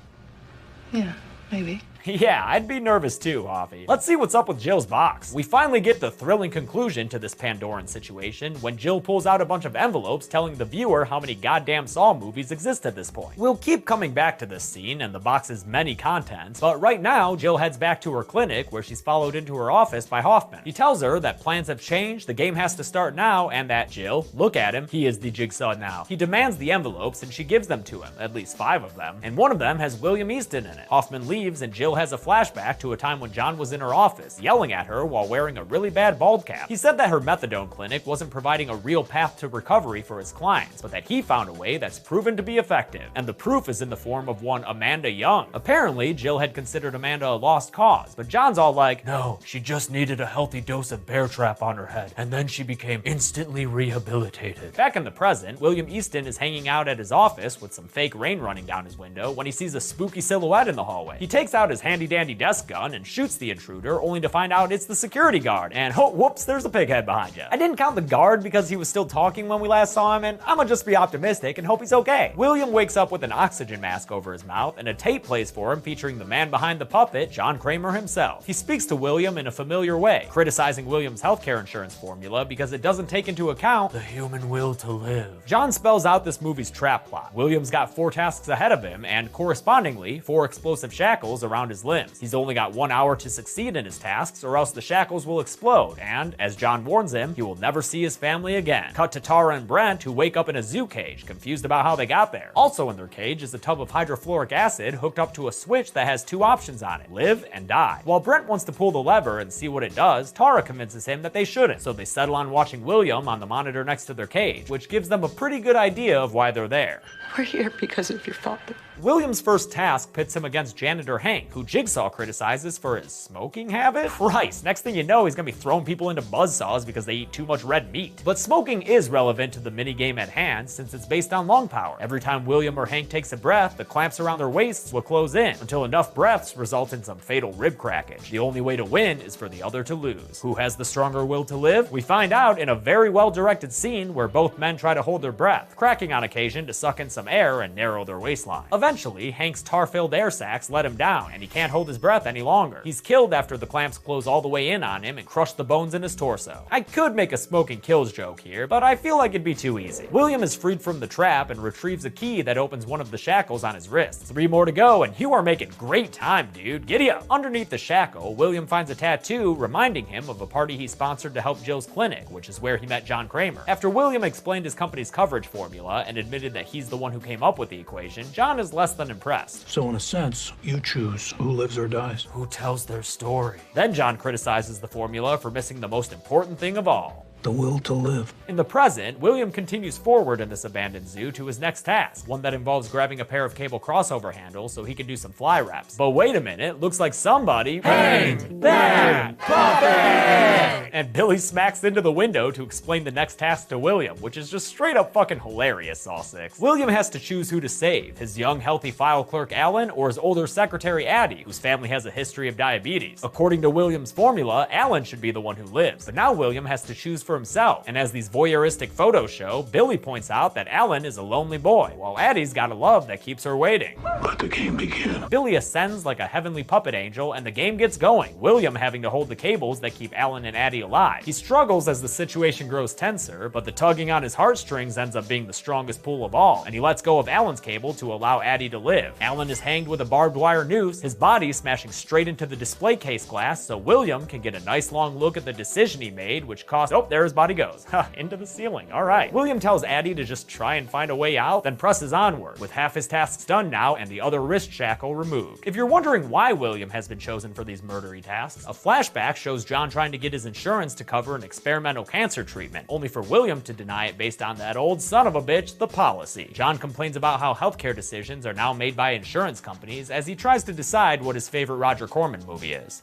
Yeah, maybe. Yeah, I'd be nervous too, Hoffy. Let's see what's up with Jill's box. We finally get the thrilling conclusion to this Pandoran situation when Jill pulls out a bunch of envelopes telling the viewer how many goddamn Saw movies exist at this point. We'll keep coming back to this scene and the box's many contents, but right now, Jill heads back to her clinic where she's followed into her office by Hoffman. He tells her that plans have changed, the game has to start now, and that Jill, look at him, he is the Jigsaw now. He demands the envelopes and she gives them to him, at least 5 of them, and one of them has William Easton in it. Hoffman leaves and Jill has a flashback to a time when John was in her office, yelling at her while wearing a really bad bald cap. He said that her methadone clinic wasn't providing a real path to recovery for his clients, but that he found a way that's proven to be effective. And the proof is in the form of one Amanda Young. Apparently, Jill had considered Amanda a lost cause, but John's all like, no, she just needed a healthy dose of bear trap on her head, and then she became instantly rehabilitated. Back in the present, William Easton is hanging out at his office with some fake rain running down his window when he sees a spooky silhouette in the hallway. He takes out his handy-dandy desk gun and shoots the intruder, only to find out it's the security guard. And oh, whoops, there's a pig head behind you. I didn't count the guard because he was still talking when we last saw him, and I'ma just be optimistic and hope he's okay. William wakes up with an oxygen mask over his mouth, and a tape plays for him featuring the man behind the puppet, John Kramer himself. He speaks to William in a familiar way, criticizing William's healthcare insurance formula because it doesn't take into account the human will to live. John spells out this movie's trap plot. William's got 4 tasks ahead of him, and correspondingly, 4 explosive shackles around his limbs. He's only got 1 hour to succeed in his tasks, or else the shackles will explode, and, as John warns him, he will never see his family again. Cut to Tara and Brent, who wake up in a zoo cage, confused about how they got there. Also in their cage is a tub of hydrofluoric acid hooked up to a switch that has 2 options on it, live and die. While Brent wants to pull the lever and see what it does, Tara convinces him that they shouldn't, so they settle on watching William on the monitor next to their cage, which gives them a pretty good idea of why they're there. We're here because of your father. William's first task pits him against Janitor Hank, who Jigsaw criticizes for his smoking habit? Christ, next thing you know, he's gonna be throwing people into buzzsaws because they eat too much red meat. But smoking is relevant to the minigame at hand since it's based on lung power. Every time William or Hank takes a breath, the clamps around their waists will close in, until enough breaths result in some fatal rib crackage. The only way to win is for the other to lose. Who has the stronger will to live? We find out in a very well-directed scene where both men try to hold their breath, cracking on occasion to suck in some air and narrow their waistline. Eventually, Hank's tar-filled air sacs let him down, and he can't hold his breath any longer. He's killed after the clamps close all the way in on him and crush the bones in his torso. I could make a smoking kills joke here, but I feel like it'd be too easy. William is freed from the trap and retrieves a key that opens one of the shackles on his wrist. 3 more to go, and you are making great time, dude. Giddy up! Underneath the shackle, William finds a tattoo reminding him of a party he sponsored to help Jill's clinic, which is where he met John Kramer. After William explained his company's coverage formula and admitted that he's the one who came up with the equation, John is less than impressed. So in a sense, you choose who lives or dies. Who tells their story? Then John criticizes the formula for missing the most important thing of all. The will to live. In the present, William continues forward in this abandoned zoo to his next task, one that involves grabbing a pair of cable crossover handles so he can do some fly reps. But wait a minute, looks like somebody paint that puppet! And Billy smacks into the window to explain the next task to William, which is just straight up fucking hilarious, Saw 6. William has to choose who to save, his young healthy file clerk Alan or his older secretary Addie, whose family has a history of diabetes. According to William's formula, Alan should be the one who lives, but now William has to choose for himself, and as these voyeuristic photos show, Billy points out that Alan is a lonely boy, while Addie's got a love that keeps her waiting. Let the game begin. Billy ascends like a heavenly puppet angel, and the game gets going, William having to hold the cables that keep Alan and Addie Addie alive. He struggles as the situation grows tenser, but the tugging on his heartstrings ends up being the strongest pull of all, and he lets go of Alan's cable to allow Addie to live. Alan is hanged with a barbed wire noose, his body smashing straight into the display case glass so William can get a nice long look at the decision he made, which cost— oh, there his body goes. Into the ceiling. Alright. William tells Addie to just try and find a way out, then presses onward, with half his tasks done now and the other wrist shackle removed. If you're wondering why William has been chosen for these murdery tasks, a flashback shows John trying to get his insurance to cover an experimental cancer treatment, only for William to deny it based on that old son of a bitch, the policy. John complains about how healthcare decisions are now made by insurance companies as he tries to decide what his favorite Roger Corman movie is.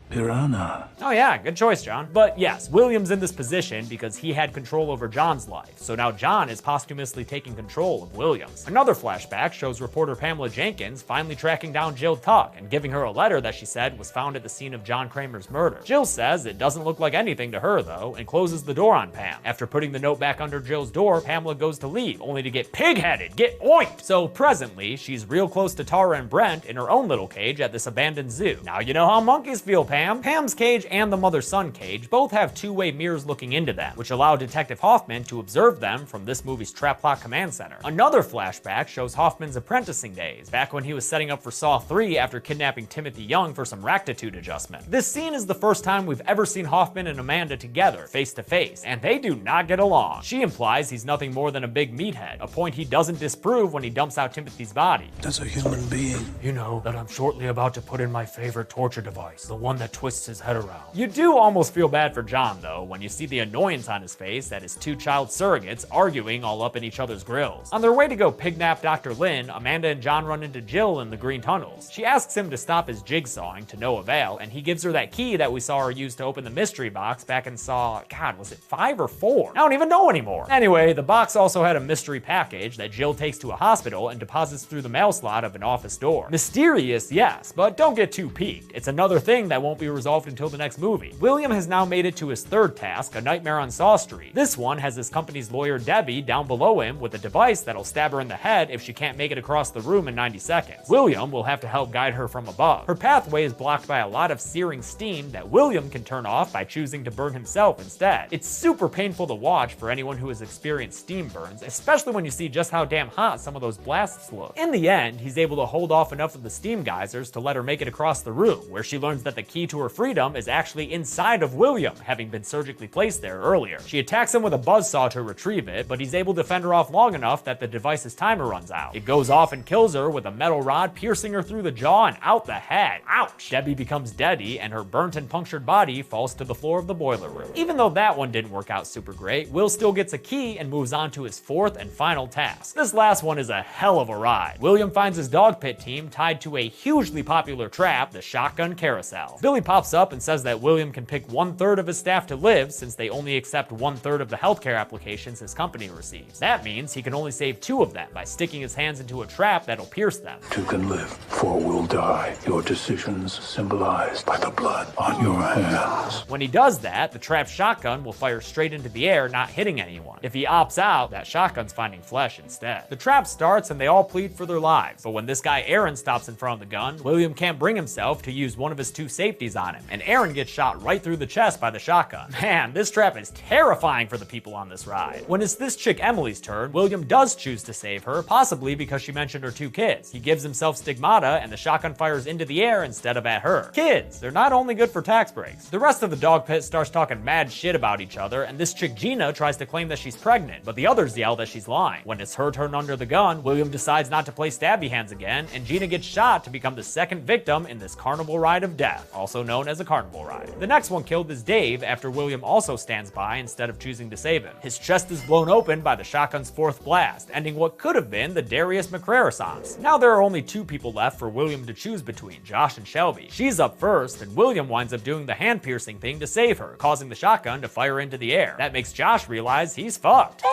Piranha. Oh yeah, good choice, John. But yes, William's in this position because he had control over John's life, so now John is posthumously taking control of William's. Another flashback shows reporter Pamela Jenkins finally tracking down Jill Tuck and giving her a letter that she said was found at the scene of John Kramer's murder. Jill says it doesn't look like anything to her though, and closes the door on Pam. After putting the note back under Jill's door, Pamela goes to leave, only to get pig-headed, get oinked! So presently, she's real close to Tara and Brent in her own little cage at this abandoned zoo. Now you know how monkeys feel, Pam. Pam's cage and the mother-son cage both have two-way mirrors looking into them, which allow Detective Hoffman to observe them from this movie's Trap Plot Command Center. Another flashback shows Hoffman's apprenticing days, back when he was setting up for Saw 3 after kidnapping Timothy Young for some rectitude adjustment. This scene is the first time we've ever seen Hoffman and Amanda together, face to face, and they do not get along. She implies he's nothing more than a big meathead, a point he doesn't disprove when he dumps out Timothy's body. As a human being, you know that I'm shortly about to put in my favorite torture device, the one that twists his head around. You do almost feel bad for John, though, when you see the annoyance on his face at his two child surrogates arguing all up in each other's grills. On their way to go pignap Dr. Lynn, Amanda and John run into Jill in the green tunnels. She asks him to stop his jigsawing to no avail, and he gives her that key that we saw her use to open the mystery box back in Saw, God, was it 5 or 4? I don't even know anymore. Anyway, the box also had a mystery package that Jill takes to a hospital and deposits through the mail slot of an office door. Mysterious, yes, but don't get too peaked. It's another thing that won't be resolved until the next movie. William has now made it to his third task, A Nightmare on Saw Street. This one has his company's lawyer Debbie down below him with a device that'll stab her in the head if she can't make it across the room in 90 seconds. William will have to help guide her from above. Her pathway is blocked by a lot of searing steam that William can turn off by choosing to burn himself instead. It's super painful to watch for anyone who has experienced steam burns, especially when you see just how damn hot some of those blasts look. In the end, he's able to hold off enough of the steam geysers to let her make it across the room, where she learns that the key to her freedom is actually inside of William, having been surgically placed there earlier. She attacks him with a buzzsaw to retrieve it, but he's able to fend her off long enough that the device's timer runs out. It goes off and kills her with a metal rod, piercing her through the jaw and out the head. Ouch! Debbie becomes deady, and her burnt and punctured body falls to the floor of the boiler room. Even though that one didn't work out super great, Will still gets a key and moves on to his fourth and final task. This last one is a hell of a ride. William finds his dog pit team tied to a hugely popular trap, the shotgun carousel. Billy pops up and says that William can pick 1/3 of his staff to live, since they only accept 1/3 of the healthcare applications his company receives. That means he can only save 2 of them by sticking his hands into a trap that'll pierce them. 2 can live, 4 will die. Your decisions symbolized by the blood on your hands. When he does that, the trapped shotgun will fire straight into the air, not hitting anyone. If he opts out, that shotgun's finding flesh instead. The trap starts and they all plead for their lives, but when this guy Aaron stops in front of the gun, William can't bring himself to use one of his 2 safeties on him, and Aaron gets shot right through the chest by the shotgun. Man, this trap is terrifying for the people on this ride. When it's this chick Emily's turn, William does choose to save her, possibly because she mentioned her 2 kids. He gives himself stigmata and the shotgun fires into the air instead of at her. Kids, they're not only good for tax breaks. The rest of the dog pit starts talking mad shit about each other, and this chick Gina tries to claim that she's pregnant, but the others yell that she's lying. When it's her turn under the gun, William decides not to play stabby hands again, and Gina gets shot to become the second victim in this carnival ride of death, also known as a carnival ride. The next one killed is Dave after William also stands by instead of choosing to save him. His chest is blown open by the shotgun's 4th blast, ending what could have been the Darius McCrary-sance. Now there are only 2 people left for William to choose between, Josh and Shelby. She's up first, and William winds up doing the hand-piercing thing to save her, causing the shotgun to fire into the air. That makes Josh realize he's fucked.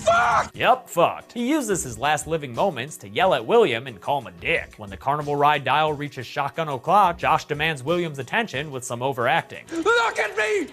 fucked! Yep, fucked. He uses his last living moments to yell at William and call him a dick. When the carnival ride dial reaches shotgun o'clock, Josh demands William's attention with some overacting. Look at me!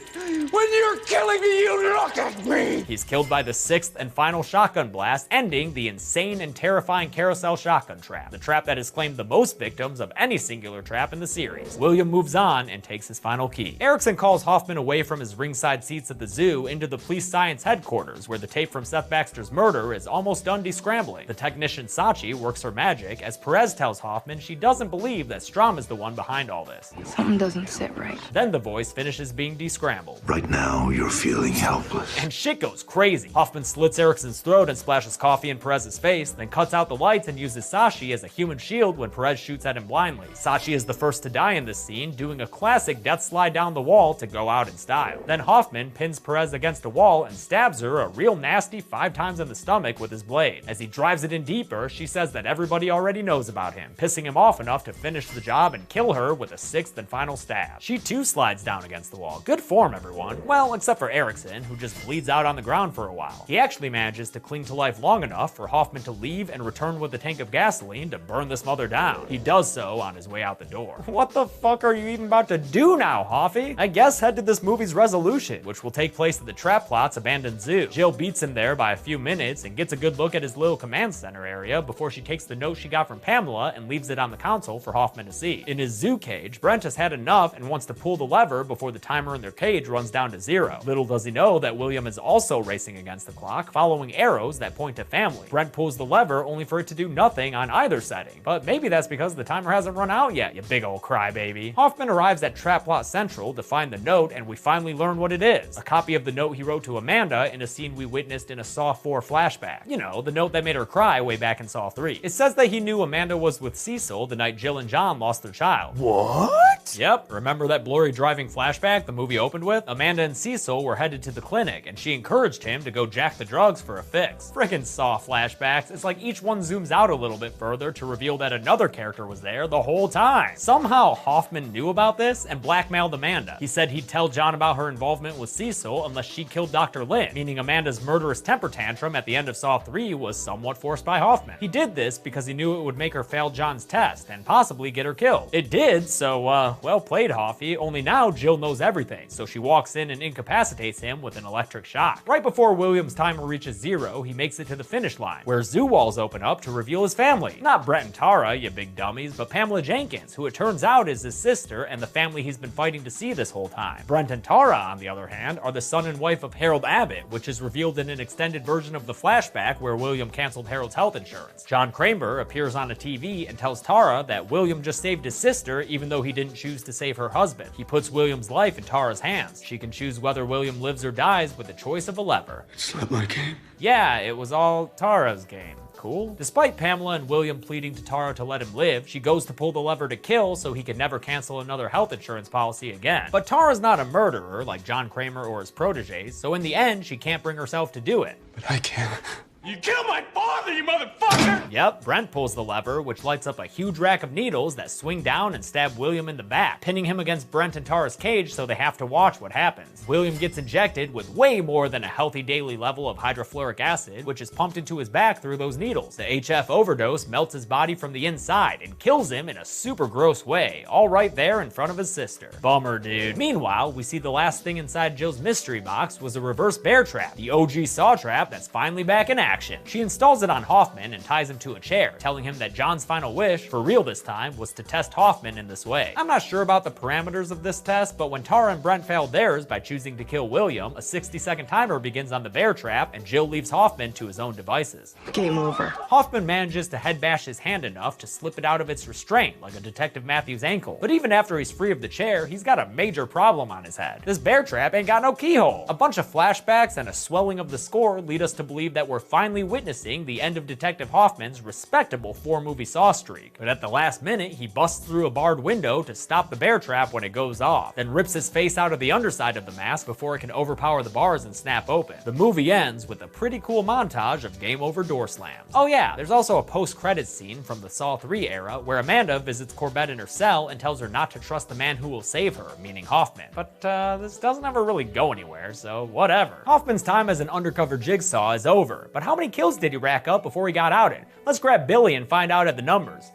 When you're killing me, you look at me! He's killed by the sixth and final shotgun blast, ending the insane and terrifying carousel shotgun trap, the trap that has claimed the most victims of any singular trap in the series. William moves on and takes his final key. Erickson calls Hoffman away from his ringside seats at the zoo into the police science headquarters, where the tape from Seth Baxter's murder is almost done descrambling. The technician Sachi works her magic as Perez tells Hoffman she doesn't believe that Strom is the one behind all this. Something doesn't sit right. Then the voice finishes being descrambled. Right now, you're feeling helpless. And shit goes crazy. Hoffman slits Erickson's throat and splashes coffee in Perez's face, then cuts out the lights and uses Sachi as a human shield when Perez shoots at him blindly. Sachi is the first to die in this scene, doing a classic death slide down the wall to go out in style. Then Hoffman pins Perez against a wall and stabs her a real nasty 5 times in the stomach with his blade. As he drives it in deeper, she says that everybody already knows about him, pissing him off enough to finish the job and kill her with a 6th and final stab. She too slides down against the wall. Good form, everyone. Well, except for Erickson, who just bleeds out on the ground for a while. He actually manages to cling to life long enough for Hoffman to leave and return with a tank of gasoline to burn this mother down. He does so on his way out the door. What the fuck are you even about to do now, Hoffy? I guess head to this movie's resolution, which will take place at the Trap Plot's abandoned zoo. Jill beats him there by a few minutes and gets a good look at his little command center area before she takes the note she got from Pamela and leaves it on the console for Hoffman to see. In his zoo cage, Brent has had enough and wants to pull the lever before the timer in their cage runs down to 0. Little does he know that William is also racing against the clock, following arrows that point to family. Brent pulls the lever only for it to do nothing on either setting, but maybe that's because the timer hasn't run out yet, you big old crybaby. Hoffman arrives at Trap Plot Central to find the note, and we finally learn what it is. A copy of the note he wrote to Amanda in a scene we witnessed in a Saw 4 flashback. You know, the note that made her cry way back in Saw 3. It says that he knew Amanda was with Cecil the night Jill and John lost their child. What? Yep, remember that blurry driving flashback the movie opened with? Amanda and Cecil were headed to the clinic, and she encouraged him to go jack the drugs for a fix. Frickin' Saw flashbacks, it's like each one zooms out a little bit further to reveal that another character was there the whole time. Somehow Hoffman knew about this and blackmailed Amanda. He said he'd tell John about her involvement with Cecil unless she killed Dr. Lynn, meaning Amanda's murderous temper tantrum at the end of Saw 3 was somewhat forced by Hoffman. He did this because he knew it would make her fail John's test and possibly get her killed. It did, so well played, Hoffy, only now Jill knows everything, so she walks in and incapacitates him with an electric shock. Right before William's timer reaches 0, he makes it to the finish line, where zoo walls open up to reveal his family. Not Brett and Tara, you big dummies, but Pamela Jenkins, who it turns out is his sister and the family he's been fighting to see this whole time. Brent and Tara, on the other hand, are the son and wife of Harold Abbott, which is revealed in an extended version of the flashback where William canceled Harold's health insurance. John Kramer appears on a TV and tells Tara that William just saved his sister even though he didn't choose to save her husband. He puts William's life in Tara's hands. She can choose whether William lives or dies with the choice of a lever. It's not my game. Yeah, it was all Tara's game. Cool. Despite Pamela and William pleading to Tara to let him live, she goes to pull the lever to kill so he can never cancel another health insurance policy again. But Tara's not a murderer like John Kramer or his proteges, so in the end, she can't bring herself to do it. But I can't. You killed my father, you motherfucker! Yep, Brent pulls the lever, which lights up a huge rack of needles that swing down and stab William in the back, pinning him against Brent and Tara's cage so they have to watch what happens. William gets injected with way more than a healthy daily level of hydrofluoric acid, which is pumped into his back through those needles. The HF overdose melts his body from the inside and kills him in a super gross way, all right there in front of his sister. Bummer, dude. Meanwhile, we see the last thing inside Jill's mystery box was a reverse bear trap, the OG Saw trap that's finally back in action. She installs it on Hoffman and ties him to a chair, telling him that John's final wish, for real this time, was to test Hoffman in this way. I'm not sure about the parameters of this test, but when Tara and Brent failed theirs by choosing to kill William, a 60-second timer begins on the bear trap, and Jill leaves Hoffman to his own devices. Game over. Hoffman manages to head bash his hand enough to slip it out of its restraint, like a Detective Matthews ankle. But even after he's free of the chair, he's got a major problem on his head. This bear trap ain't got no keyhole. A bunch of flashbacks and a swelling of the score lead us to believe that we're finally finally witnessing the end of Detective Hoffman's respectable 4-movie Saw streak. But at the last minute, he busts through a barred window to stop the bear trap when it goes off, then rips his face out of the underside of the mask before it can overpower the bars and snap open. The movie ends with a pretty cool montage of game over door slams. Oh yeah, there's also a post-credits scene from the Saw 3 era where Amanda visits Corbett in her cell and tells her not to trust the man who will save her, meaning Hoffman. But this doesn't ever really go anywhere, so whatever. Hoffman's time as an undercover Jigsaw is over, but how many kills did he rack up before he got outed? Let's grab Billy and find out at the numbers.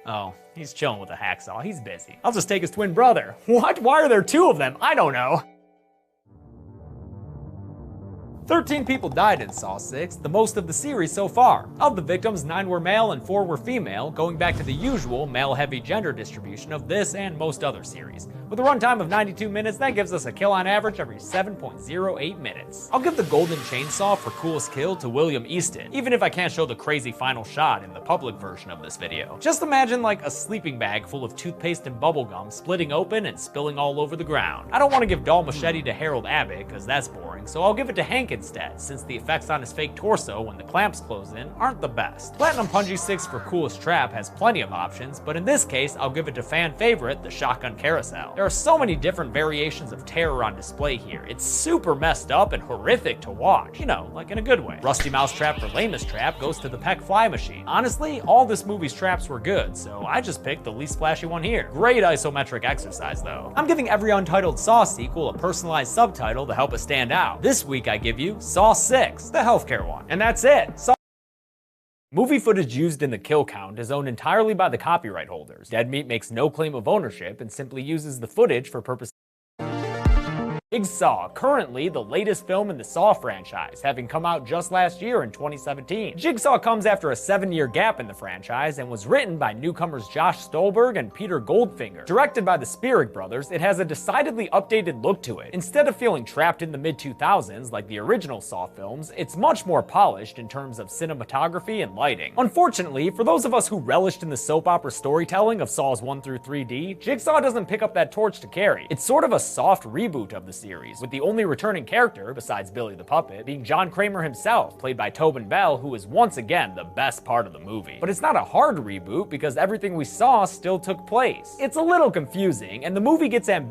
Oh, he's chilling with a hacksaw. He's busy. I'll just take his twin brother. What? Why are there 2 of them? I don't know. 13 people died in Saw 6, the most of the series so far. Of the victims, 9 were male and 4 were female, going back to the usual male-heavy gender distribution of this and most other series. With a runtime of 92 minutes, that gives us a kill on average every 7.08 minutes. I'll give the golden chainsaw for coolest kill to William Easton, even if I can't show the crazy final shot in the public version of this video. Just imagine like a sleeping bag full of toothpaste and bubblegum splitting open and spilling all over the ground. I don't want to give Doll Machete to Harold Abbott, because that's boring, so I'll give it to Hank instead, since the effects on his fake torso when the clamps close in aren't the best. Platinum Punji 6 for coolest trap has plenty of options, but in this case, I'll give it to fan favorite, the Shotgun Carousel. There are so many different variations of terror on display here. It's super messed up and horrific to watch, you know, like in a good way. Rusty Mousetrap for lamest trap goes to the Peck Fly Machine. Honestly, all this movie's traps were good, so I just picked the least splashy one here. Great isometric exercise though. I'm giving every Untitled Saw sequel a personalized subtitle to help it stand out. This week I give you Saw 6, the healthcare one. And that's it. Movie footage used in the kill count is owned entirely by the copyright holders. Dead Meat makes no claim of ownership and simply uses the footage for purposes. Jigsaw, currently the latest film in the Saw franchise, having come out just last year in 2017. Jigsaw comes after a 7-year gap in the franchise and was written by newcomers Josh Stolberg and Peter Goldfinger. Directed by the Spierig brothers, it has a decidedly updated look to it. Instead of feeling trapped in the mid-2000s like the original Saw films, it's much more polished in terms of cinematography and lighting. Unfortunately, for those of us who relished in the soap opera storytelling of Saws 1 through 3D, Jigsaw doesn't pick up that torch to carry. It's sort of a soft reboot of the series, with the only returning character, besides Billy the Puppet, being John Kramer himself, played by Tobin Bell, who is once again the best part of the movie. But it's not a hard reboot because everything we saw still took place. It's a little confusing, and the movie gets ambitious.